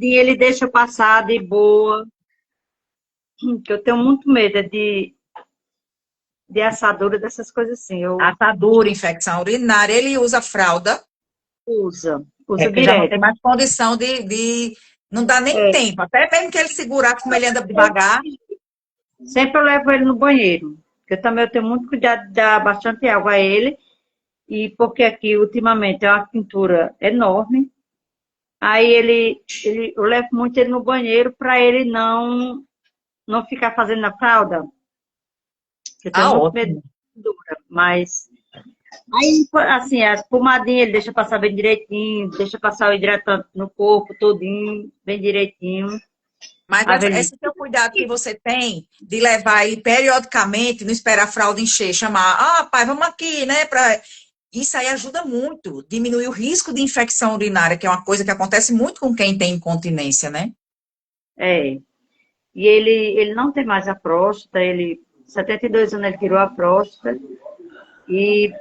ele deixa passar de boa, que eu tenho muito medo de assadura, dessas coisas assim. Eu Atadura, infecção urinária, ele usa fralda, usa porque já não tem direto. mais condição não dá nem É, tempo, até mesmo que ele segurar, como ele anda devagar. sempre eu levo ele no banheiro, porque eu também eu tenho muito cuidado de dar bastante água a ele, e porque aqui ultimamente é uma quintura enorme, aí eu levo muito ele no banheiro para ele não ficar fazendo a fralda, eu tenho Ah, muito medo ótimo. de dura, mas aí, assim, as pomadinhas ele deixa passar bem direitinho, deixa passar o hidratante no corpo todinho, bem direitinho. Mas A velhice. esse teu cuidado que você tem de levar ele periodicamente, não esperar a fralda encher, chamar, ah, pai, vamos aqui, né? Isso aí ajuda muito, diminui o risco de infecção urinária, que é uma coisa que acontece muito com quem tem incontinência, né? É. E ele não tem mais a próstata, 72 anos ele tirou a próstata e,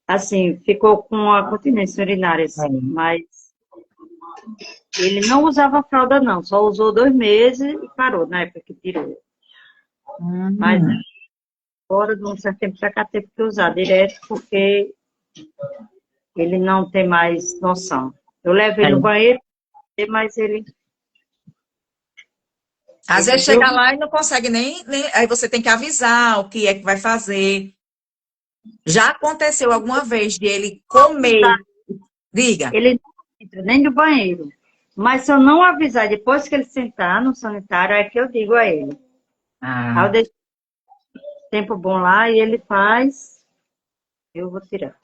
assim, ficou com a continência urinária, assim, É. mas ele não usava fralda, não, só usou 2 meses e parou na época que tirou. Mas Hum. fora de um certo tempo pra cá teve que usar direto, porque ele não tem mais noção. Eu levo ele no É. banheiro, mas Às ele vezes viu, chega lá e não consegue aí você tem que avisar o que é que vai fazer. Já aconteceu alguma vez de ele comer, diga. ele não entra nem no banheiro. Mas se eu não avisar depois que ele sentar no sanitário, é que eu digo a ele. Aí eu Ah. deixo tempo bom lá e ele faz, eu vou tirar.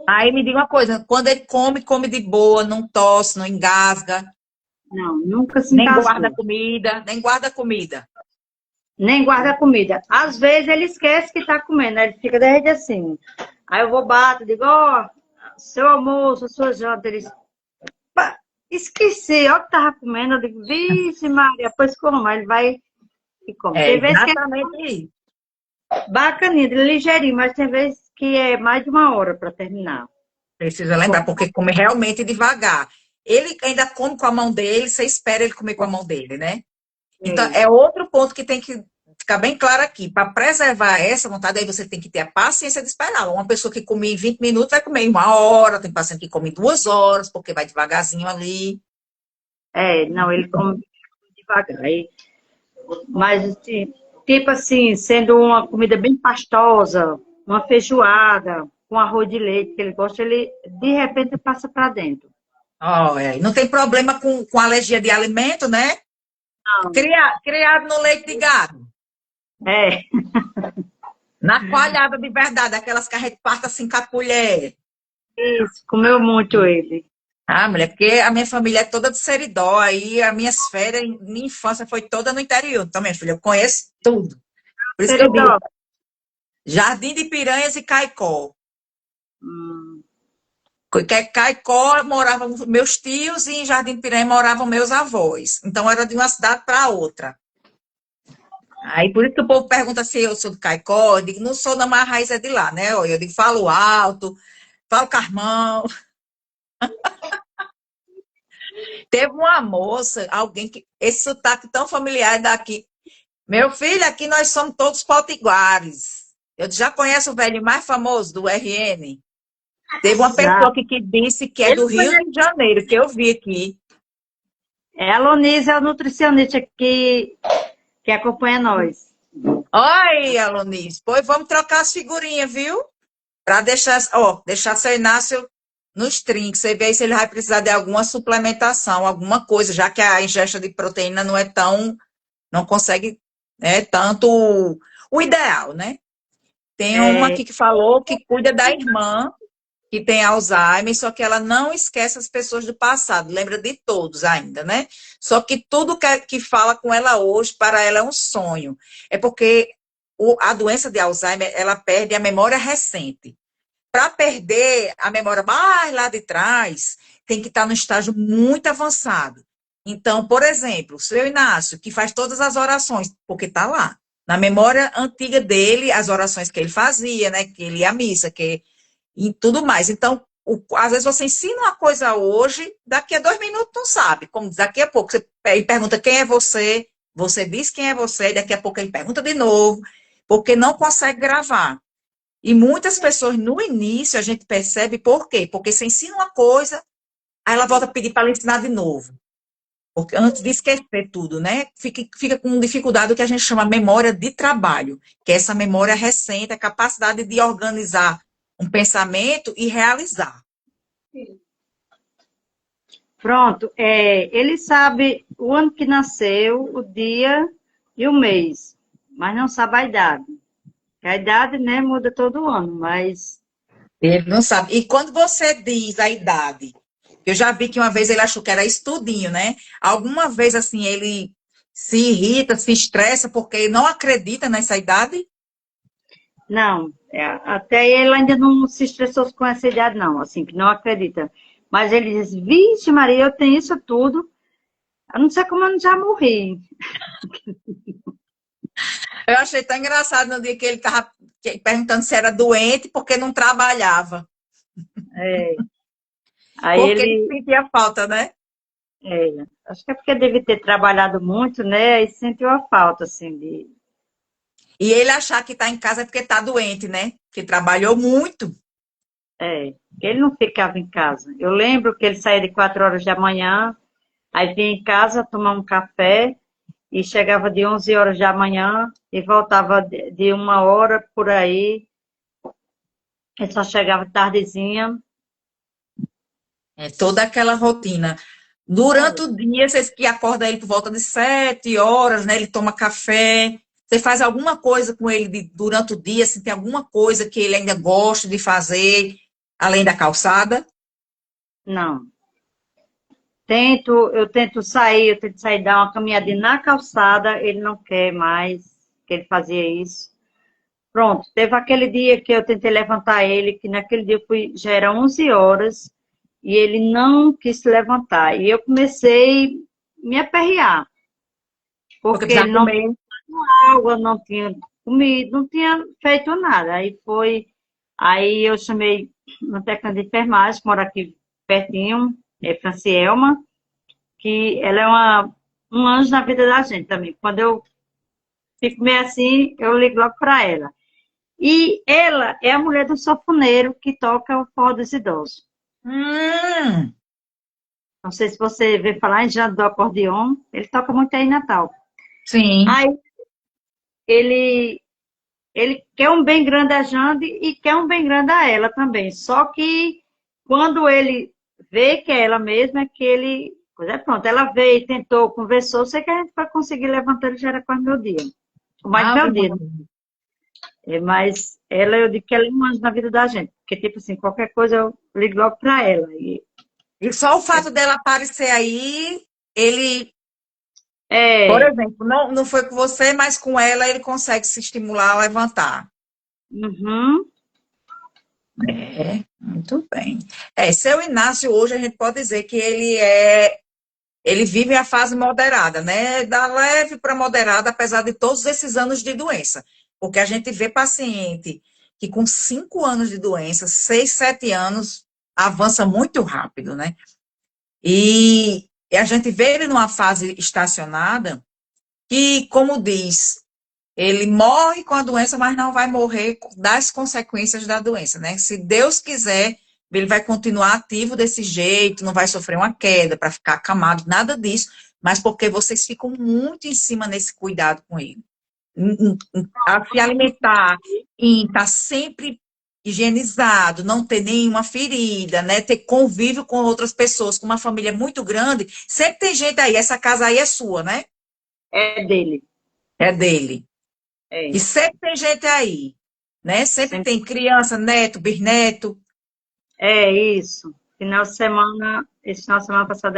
Aí me diga uma coisa, quando ele come, come de boa, não tosse, não engasga, Não, nunca se nem guarda engasgou. comida, nem guarda comida. Nem guarda comida. Às vezes ele esquece que tá comendo, aí ele fica desde assim. Aí eu vou bato, digo, ó, seu almoço, sua janta. Ele, "Pá, esqueci, ó que tava comendo. Eu digo, vixe, Maria, pois como? Aí ele vai e come. É Tem vezes que é exatamente isso. bacaninha, ligeirinho, mas tem vezes que é mais de 1 hora para terminar. Precisa lembrar, porque come realmente devagar. Ele ainda come com a mão dele, você espera ele comer com a mão dele, né? Então, É, é outro ponto que tem que ficar bem claro aqui. Para preservar essa vontade, aí você tem que ter a paciência de esperar. Uma pessoa que come em 20 minutos vai comer em 1 hora, tem paciente que come em 2 horas, porque vai devagarzinho ali. não, ele come devagar. Mas, assim, tipo assim, sendo uma comida bem pastosa, uma feijoada, com arroz de leite que ele gosta, ele de repente passa para dentro. Ó, não tem problema com alergia de alimento, né? Criado no leite de gado. É, Na coalhada de verdade, aquelas que a gente parte assim com a colher. isso, comeu muito ele. Ah, mulher, porque a minha família é toda de Seridó, aí as minhas férias, minha infância foi toda no interior. Então, minha filha, eu conheço tudo. Por isso que eu digo, Seridó. Jardim de Piranhas e Caicó. Hum, Caicó moravam meus tios e em Jardim de Piranha moravam meus avós. Então, era de uma cidade para outra. Aí, por isso que o povo pergunta se eu sou do Caicó. Eu digo, não sou, não, mas a raiz é de lá, né? Eu digo, falo alto, falo Carmão. Teve uma moça, alguém que. Esse sotaque tão familiar é daqui. Meu filho, aqui nós somos todos potiguares. Eu já conheço o velho mais famoso do RN. Teve uma já. pessoa que disse que é Ele do Rio conhece. de Janeiro, que eu vi aqui. É a Lonise, é a nutricionista que acompanha nós. Oi, Alonis. Pois vamos trocar as figurinhas, viu? Para deixar seu Inácio nos trinques. Você vê aí se ele vai precisar de alguma suplementação, alguma coisa, já que a ingesta de proteína não é tão, não consegue, tanto o ideal, né? Tem uma É, aqui que falou que cuida da irmã, que tem Alzheimer, só que ela não esquece as pessoas do passado, lembra de todos ainda, né? Só que tudo que fala com ela hoje, para ela é um sonho. É porque a doença de Alzheimer, ela perde a memória recente. Para perder a memória mais lá de trás, tem que estar no estágio muito avançado. Então, por exemplo, o seu Inácio, que faz todas as orações, porque está lá. Na memória antiga dele, as orações que ele fazia, né? Que ele ia à missa, que e tudo mais. Então, às vezes você ensina uma coisa hoje, daqui a 2 minutos não sabe. Como daqui a pouco você pergunta quem é você, você diz quem é você, e daqui a pouco ele pergunta de novo, porque não consegue gravar. E muitas pessoas, no início, a gente percebe por quê? Porque você ensina uma coisa, aí ela volta a pedir para ela ensinar de novo. Porque antes de esquecer tudo, né? Fica com dificuldade o que a gente chama memória de trabalho, que é essa memória recente, a capacidade de organizar um pensamento e realizar. pronto. Ele sabe o ano que nasceu, o dia e o mês, mas não sabe a idade. A idade, né, muda todo ano, mas Ele não sabe. E quando você diz a idade, eu já vi que uma vez ele achou que era estudinho, né? Alguma vez, assim, ele se irrita, se estressa porque ele não acredita nessa idade? não. Até ele ainda não se estressou com essa idade, não, assim, que não acredita. Mas ele diz, vixe Maria, eu tenho isso tudo, eu não sei como eu não já morri. Eu achei tão engraçado no dia que ele estava perguntando se era doente porque não trabalhava. É, aí Porque ele ele, sentia falta, né? acho que é porque deve ter trabalhado muito, né, e sentiu a falta, assim, E ele achar que está em casa é porque está doente, né? Que trabalhou muito. ele não ficava em casa. Eu lembro que ele saía de 4 horas da manhã, aí vinha em casa tomar um café, e chegava de 11 horas da manhã e voltava de 1 hora por aí. Ele só chegava tardezinha. É toda aquela rotina. Durante o dia, vocês que acordam ele por volta de 7 horas, né? Ele toma café. Você faz alguma coisa com ele durante o dia, se tem alguma coisa que ele ainda gosta de fazer, além da calçada? Não. Eu tento sair, dar uma caminhadinha na calçada, ele não quer mais que ele fazia isso. Pronto, teve aquele dia que eu tentei levantar ele, que naquele dia já era 11 horas, e ele não quis se levantar. E eu comecei a me aperrear, Porque porque precisa ele não comer. água, não tinha comido, não tinha feito nada. Aí eu chamei uma técnica de enfermagem, que mora aqui pertinho, é Francielma, que ela é um anjo na vida da gente também. Quando eu fico meio assim, eu ligo logo para ela. E ela é a mulher do sanfoneiro que toca o forró dos idosos. Hum, Não sei se você vê falar em Jando do Acordeon, ele toca muito aí em Natal. sim. Aí ele Ele quer um bem grande a Jande e quer um bem grande a ela também. Só que quando ele vê que é ela mesma, é que ele. Pois é, pronto, ela veio, tentou, conversou, sei que a gente vai conseguir levantar, ele já era quase meu dia. Mais Ave meu dia. Maria. Mas ela, eu digo que ela é um anjo na vida da gente. Porque, tipo assim, qualquer coisa eu ligo logo pra ela. E só o fato dela aparecer aí, ele, por É, exemplo, não foi com você, mas com ela ele consegue se estimular a levantar. uhum, É, muito bem. Seu Inácio, hoje a gente pode dizer que ele vive a fase moderada, né? Da leve para moderada, apesar de todos esses anos de doença. Porque a gente vê paciente que com 5 anos de doença, 6, 7 anos, avança muito rápido, né? E a gente vê ele numa fase estacionada, que, como diz, ele morre com a doença, mas não vai morrer das consequências da doença, né? Se Deus quiser, ele vai continuar ativo desse jeito, não vai sofrer uma queda para ficar acamado, nada disso, mas porque vocês ficam muito em cima nesse cuidado com ele. A se alimentar, em estar sempre higienizado, não ter nenhuma ferida, né? Ter convívio com outras pessoas, com uma família muito grande, sempre tem gente aí, essa casa aí é sua, né? é dele. É dele. E É, sempre tem gente aí, né? Sempre sempre, tem criança, neto, bisneto. é isso. Final de semana, esse final de semana passado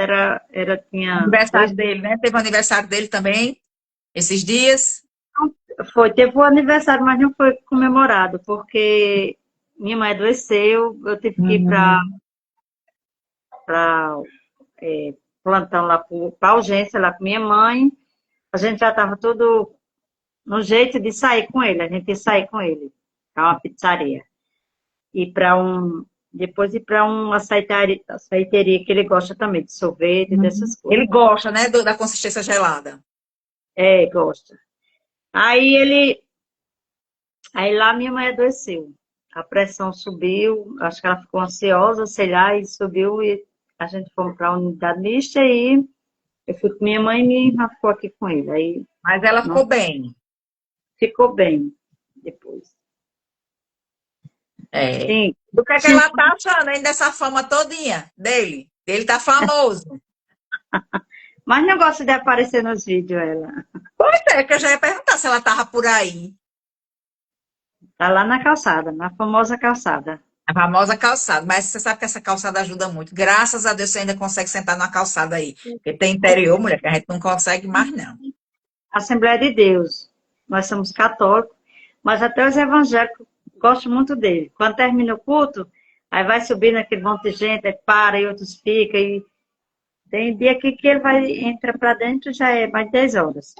tinha Aniversário dois, dele, né? Teve o aniversário dele também, esses dias. teve o aniversário, mas não foi comemorado, porque minha mãe adoeceu, eu tive que ir Uhum. para plantão lá para urgência lá com minha mãe. A gente já estava tudo no jeito de sair com ele, a gente ia sair com ele para uma pizzaria. E para depois ir para uma açaiteria que ele gosta também, de sorvete, dessas Ele coisas. gosta, né, da consistência gelada. É, gosta. Aí aí lá minha mãe adoeceu. A pressão subiu, acho que ela ficou ansiosa, sei lá, e subiu e a gente foi para a unidade mista e eu fui com minha mãe e minha irmã ficou aqui com ele. Aí Mas ela não ficou bem. ficou bem depois. É. Sim, Do que sim, ela tá achando ainda dessa fama todinha dele? Ele tá famoso. mas não gosta de aparecer nos vídeos, ela. Pois é, que eu já ia perguntar se ela tava por aí. Tá lá na calçada, na famosa calçada. A famosa calçada. Mas você sabe que essa calçada ajuda muito. Graças a Deus você ainda consegue sentar na calçada aí. Porque tem interior, mulher, que a gente não consegue mais, não. Assembleia de Deus. Nós somos católicos, mas até os evangélicos gostam muito dele. Quando termina o culto, aí vai subindo aquele monte de gente, aí para e outros ficam. E tem dia que ele entra para dentro já é mais de 10 horas.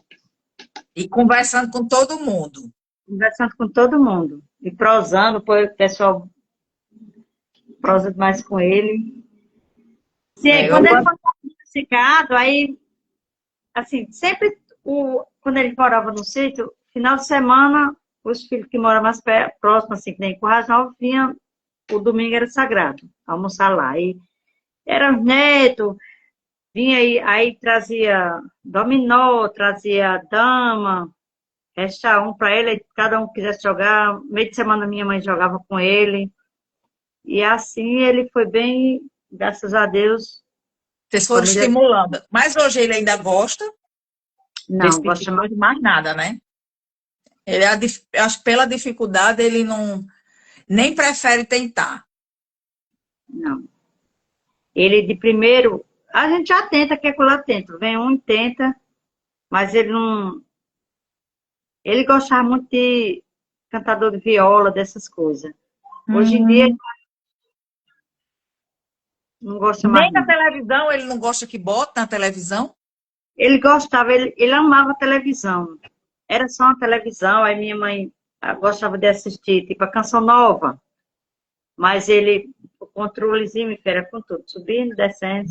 E conversando com todo mundo. Conversando com todo mundo. E prosando, o pessoal prosa demais com ele. Sim, É, quando ele foi diagnosticado, aí, assim, sempre quando ele morava no sítio, final de semana, os filhos que moram mais próximos, assim, que nem Currais Novos, vinham, o domingo era sagrado, almoçar lá. E era neto, vinha aí trazia dominó, trazia dama, resta um para ele, cada um que quisesse jogar. Meio de semana minha mãe jogava com ele. E assim ele foi bem, graças a Deus, vocês foram família. estimulando. Mas hoje ele ainda gosta desse Não, tipo de gosta mais. coisa, mais nada, né? Ele, acho que pela dificuldade, ele não nem prefere tentar. Não. Ele de primeiro, a gente já tenta, que é que lá tenta. Vem um e tenta, mas ele não. Ele gostava muito de cantador de viola, dessas coisas. Hoje em dia ele Hum. não gosta Nem mais, na não. televisão, ele não gosta que bota na televisão. Ele gostava, ele amava televisão. Era só uma televisão, aí minha mãe gostava de assistir, tipo, a Canção Nova. Mas ele, o controlezinho, me fera com tudo, subindo e descendo.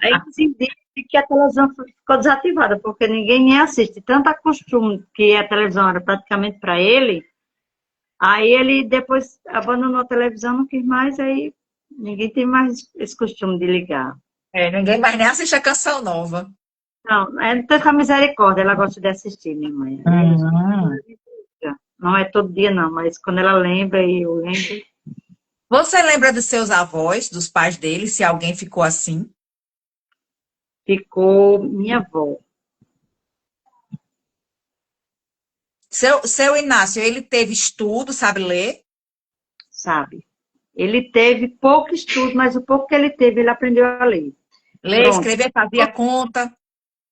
Aí assim, disse que a televisão ficou desativada, porque ninguém nem assiste. Tanto a costume que a televisão era praticamente para ele, aí ele depois abandonou a televisão, não quis mais, aí ninguém tem mais esse costume de ligar. É, ninguém mais nem assiste a Canção Nova. Não, é tanta misericórdia, ela gosta de assistir, minha mãe. Aí, Hum. não é todo dia, não, mas quando ela lembra e eu lembro, Você lembra dos seus avós, dos pais dele, se alguém ficou assim? ficou minha avó, Seu Inácio, ele teve estudo, sabe ler? sabe? Ele teve pouco estudo, mas o pouco que ele teve, ele aprendeu a ler. Ler, Pronto. escrever, fazia conta.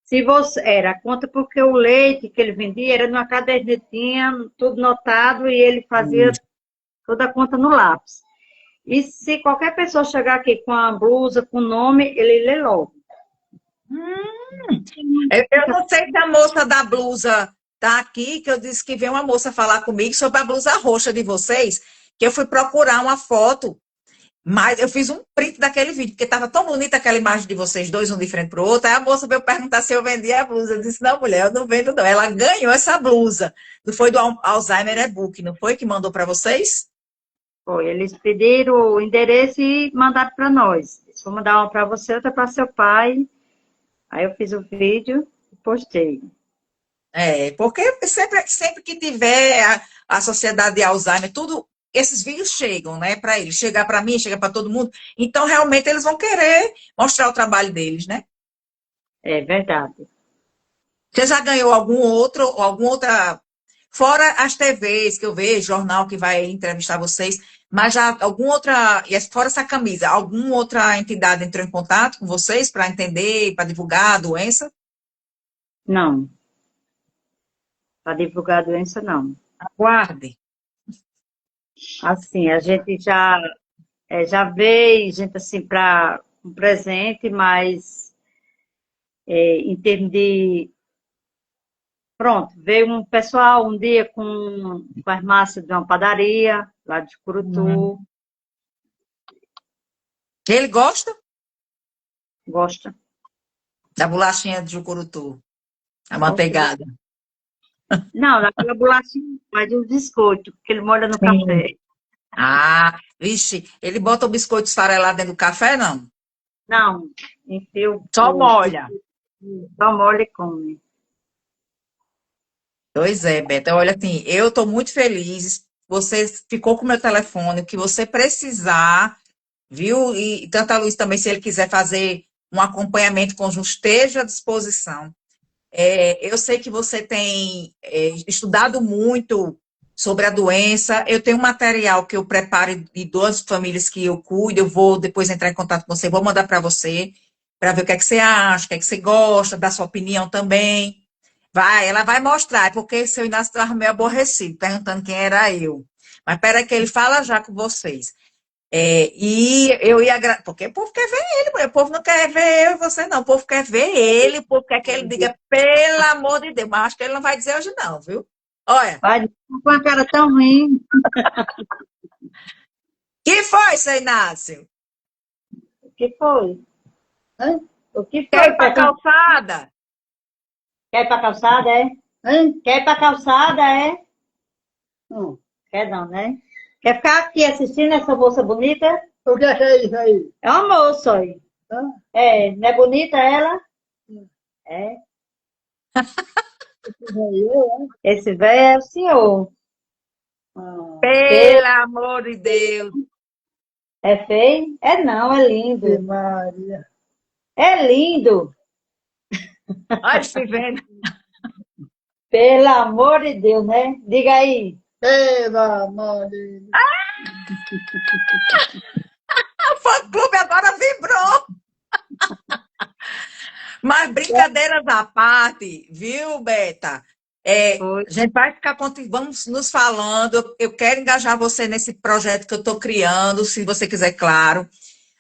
Se você era conta porque o leite que ele vendia era numa cadernetinha, tudo notado, e ele fazia toda a conta no lápis. E se qualquer pessoa chegar aqui com a blusa, com o nome, ele lê logo. Eu não sei se a moça da blusa tá aqui, que eu disse que veio uma moça falar comigo sobre a blusa roxa de vocês, que eu fui procurar uma foto, mas eu fiz um print daquele vídeo, porque estava tão bonita aquela imagem de vocês dois, um de frente para o outro. Aí a moça veio perguntar se eu vendia a blusa. Eu disse, não, mulher, eu não vendo, não. Ela ganhou essa blusa. Não foi do Alzheimer e-book, não foi que mandou para vocês? Foi, eles pediram o endereço e mandaram para nós. Eles vão mandar uma para você, outra para seu pai. Aí eu fiz o vídeo e postei. É, porque sempre que tiver a sociedade de Alzheimer, tudo, esses vídeos chegam, né, para eles, chegar para mim, chegar para todo mundo. Então, realmente, eles vão querer mostrar o trabalho deles, né? É verdade. Você já ganhou alguma outra, fora as TVs que eu vejo, jornal que vai entrevistar vocês, mas já alguma outra, e fora essa camisa, alguma outra entidade entrou em contato com vocês para entender, para divulgar a doença? Não, para divulgar a doença, não. Aguarde. Assim, a gente já veio gente assim para um presente, mas em termos de. Pronto, veio um pessoal um dia com farmácia de uma padaria, lá de Curutu, Ele gosta gosta. da bolachinha de Jucurutu, a Gosta. manteigada. Não, daquela bolachinha, mas de um biscoito, que ele molha no Sim. café. Ah, vixe, ele bota o biscoito esfarelado dentro do café, não? Não, enfia Só molha. só molha e come. Pois é, Beta. Olha, assim, eu estou muito feliz. Você ficou com o meu telefone, o que você precisar, viu? E tanto a Luiz também, se ele quiser fazer um acompanhamento conjunto, esteja à disposição. Eu sei que você tem estudado muito sobre a doença. Eu tenho um material que eu preparo de duas famílias que eu cuido. Eu vou depois entrar em contato com você, vou mandar para você, para ver o que é que você acha, o que é que você gosta, dar sua opinião também. Ela vai mostrar, porque seu Inácio estava meio aborrecido, perguntando quem era eu. Mas espera que ele fala já com vocês. E eu ia. Porque o povo quer ver ele, mulher. O povo não quer ver eu e você, não. O povo quer ver ele, o povo quer que ele diga, pelo amor de Deus. Mas acho que ele não vai dizer hoje, não, viu? Olha. Vai com a cara tão ruim. Que foi, seu Inácio? O que foi? Hã? O que Quer foi? ir pra calçada? Quer ir pra calçada, é? Quer ir pra calçada, é? Quer não, né? Quer ficar aqui assistindo essa moça bonita? O que é isso aí? É uma moça aí. Hã? Não é bonita ela? É. Esse velho é o senhor. Pelo amor de Deus. É feio? É não, é lindo. Maria. É lindo. Olha, se vendo. Pelo amor de Deus, né? Diga aí. Pelo amor de Deus. O fã-clube agora vibrou. Mas brincadeiras à parte, viu, Beta? Foi. A gente vai ficar, vamos nos falando. Eu quero engajar você nesse projeto que eu estou criando, se você quiser, claro.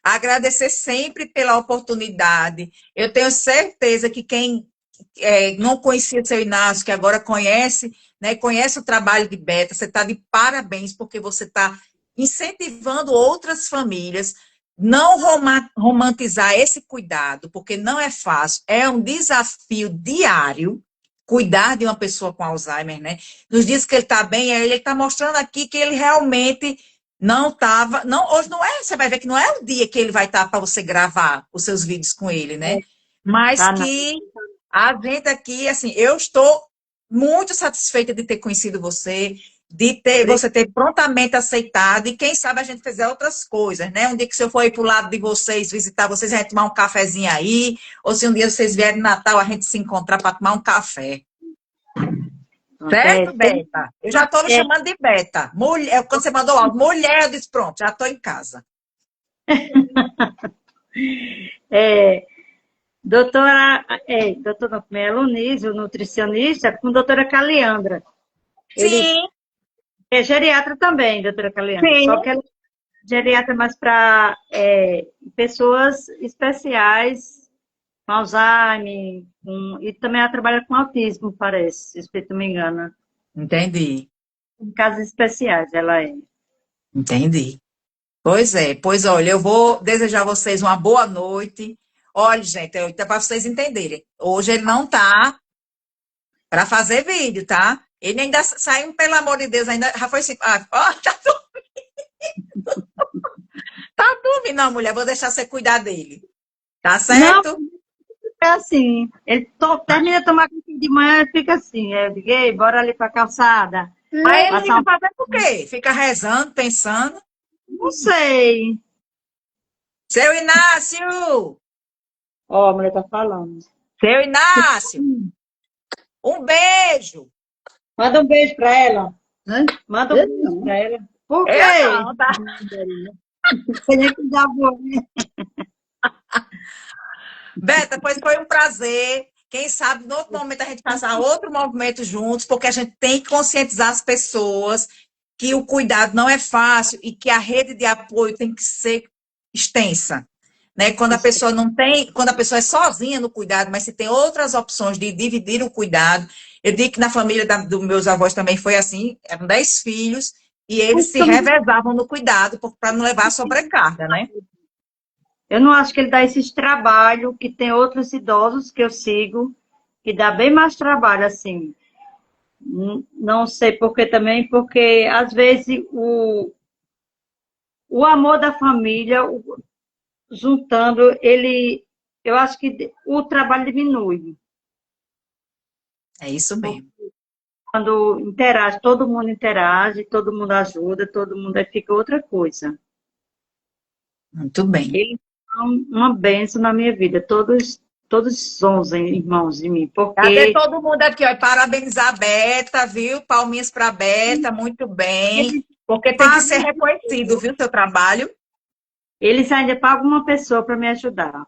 Agradecer sempre pela oportunidade. Eu tenho certeza que quem não conhecia seu Inácio, que agora conhece, né, conhece o trabalho de Beta, você está de parabéns, porque você está incentivando outras famílias, não romantizar esse cuidado, porque não é fácil, é um desafio diário cuidar de uma pessoa com Alzheimer, né? Nos dias que ele está bem, ele está mostrando aqui que ele realmente não estava. Não, hoje não é, você vai ver que não é o dia que ele vai estar para você gravar os seus vídeos com ele, né? Mas Tá, que a gente aqui, assim, eu estou muito satisfeita de ter conhecido você, de você ter prontamente aceitado, e quem sabe a gente fizer outras coisas, né? Um dia que se eu for ir para o lado de vocês, visitar vocês, a gente tomar um cafezinho aí, ou se um dia vocês vierem no Natal, a gente se encontrar para tomar um café. Certo, Tem, Beta? Eu já estou lhe é, chamando de Beta. Mulher, quando você mandou áudio, mulher, eu disse, pronto, já estou em casa. é, doutora Melonise, o nutricionista, com a doutora Caliandra. Ele Sim, é geriatra também, doutora Caliandra, sim. só que ela é geriatra mais para pessoas especiais, com Alzheimer, e também ela trabalha com autismo, parece, se eu não me engano. Entendi, Em casos especiais, ela é. entendi. Pois é, pois olha, eu vou desejar a vocês uma boa noite. Olha, gente, até para vocês entenderem. Hoje ele não tá para fazer vídeo, tá? Ele ainda saiu, pelo amor de Deus, ainda já foi assim. Ó, tá dormindo, não, mulher, vou deixar você cuidar dele. Tá Não, certo? é assim, termina de tomar café de manhã e fica assim, eu digo, "Ei, bora ali pra calçada, Aí ele passar fica um... fazendo o quê? Fica rezando, pensando. Não sei. Seu Inácio! Ó, a mulher tá falando. Seu Inácio! Um beijo! Manda um beijo pra ela. Né? Manda um Eu beijo não. pra ela. Por Eu quê? não, tá? Você nem que dá boa, né? Beta, pois foi um prazer. Quem sabe, no outro momento, a gente faça outro movimento juntos, porque a gente tem que conscientizar as pessoas que o cuidado não é fácil e que a rede de apoio tem que ser extensa. Né? Quando a pessoa não tem, quando a pessoa é sozinha no cuidado, mas se tem outras opções de dividir o cuidado. Eu digo que na família dos meus avós também foi assim, eram 10 filhos, e eles se revezavam no cuidado para não levar sobrecarga, né? Eu não acho que ele dá esse trabalho que tem outros idosos que eu sigo, que dá bem mais trabalho, assim. Não sei por que também, porque às vezes o amor da família, juntando, eu acho que o trabalho diminui. É isso mesmo. Quando interage, todo mundo ajuda, todo mundo aí fica outra coisa. Muito bem. Eles são uma bênção na minha vida, todos são irmãos de mim, Cadê porque todo mundo aqui? Ó, parabenizar a Beta, viu? Palminhas para a Beta, muito bem. eles Porque tem que ser pagam, reconhecido, viu, seu trabalho. eles ainda pagam uma pessoa para me ajudar.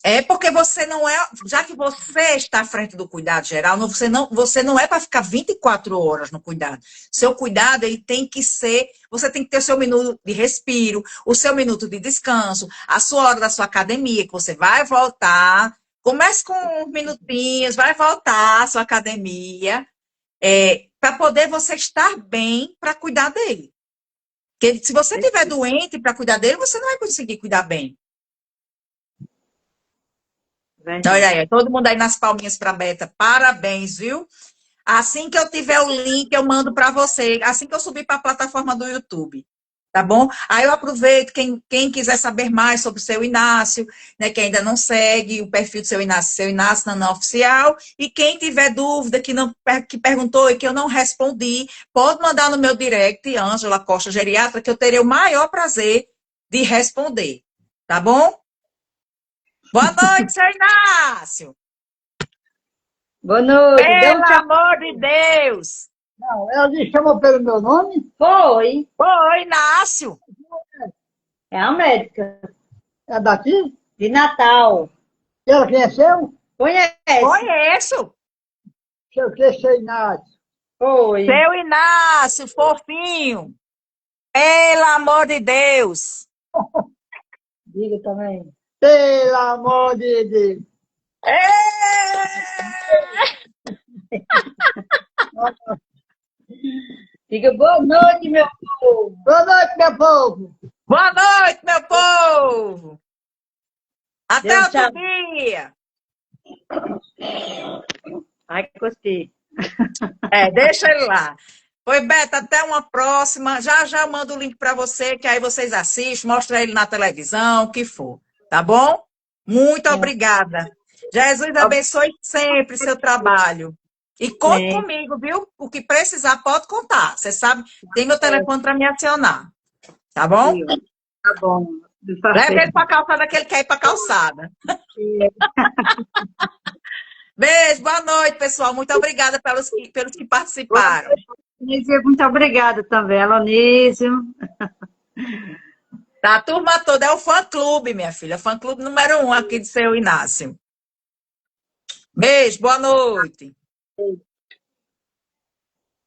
É porque você não é, já que você está à frente do cuidado geral, você não é para ficar 24 horas no cuidado. Seu cuidado, ele tem que ser, você tem que ter o seu minuto de respiro, o seu minuto de descanso, a sua hora da sua academia, que você vai voltar. Comece com uns minutinhos, vai voltar à sua academia, para poder você estar bem para cuidar dele. Porque se você estiver doente para cuidar dele, você não vai conseguir cuidar bem. Olha Verdade. aí, todo mundo aí nas palminhas para a Beta. Parabéns, viu? Assim que eu tiver o link, eu mando para você. Assim que eu subir para a plataforma do YouTube. Tá bom? Aí eu aproveito, quem quiser saber mais sobre o seu Inácio, né, que ainda não segue o perfil do seu Inácio Nanã Oficial, e quem tiver dúvida, que perguntou e que eu não respondi, pode mandar no meu direct, Ângela Costa Geriatra, que eu terei o maior prazer de responder. Tá bom? Boa noite, seu Inácio! Boa noite, dê um Pelo tchau. amor de Deus! Não, ela me chamou pelo meu nome. Foi. Oi, Inácio! É a médica, É daqui. de Natal. Ela conheceu. Conhece? Conheço! Sei o que, sei nada. Foi. Seu Inácio, fofinho! Pelo amor de Deus! Diga também. Pelo amor de Deus. Diga boa noite, meu povo. Boa noite, meu povo. Boa noite, meu povo! Até Dê um outro tchau. dia! Ai, gostei. Deixa ele lá. Oi, Beto, até uma próxima. Já já eu mando o link para você, que aí vocês assistem, mostra ele na televisão, o que for. Tá bom? Muito obrigada. Jesus abençoe sempre seu trabalho. E conte Amém. comigo, viu? O que precisar, pode contar. Você sabe, tem meu telefone para me acionar. Tá bom? Tá bom. Leva ele para a calçada que ele quer ir para a calçada. Beijo, boa noite, pessoal. Muito obrigada pelos que participaram. Anísio, muito obrigada também, Alonísio. Tá, a turma toda é o fã-clube, minha filha. Fã-clube número 1 aqui de seu Inácio. Beijo, boa noite.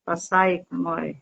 Passar aí, como é.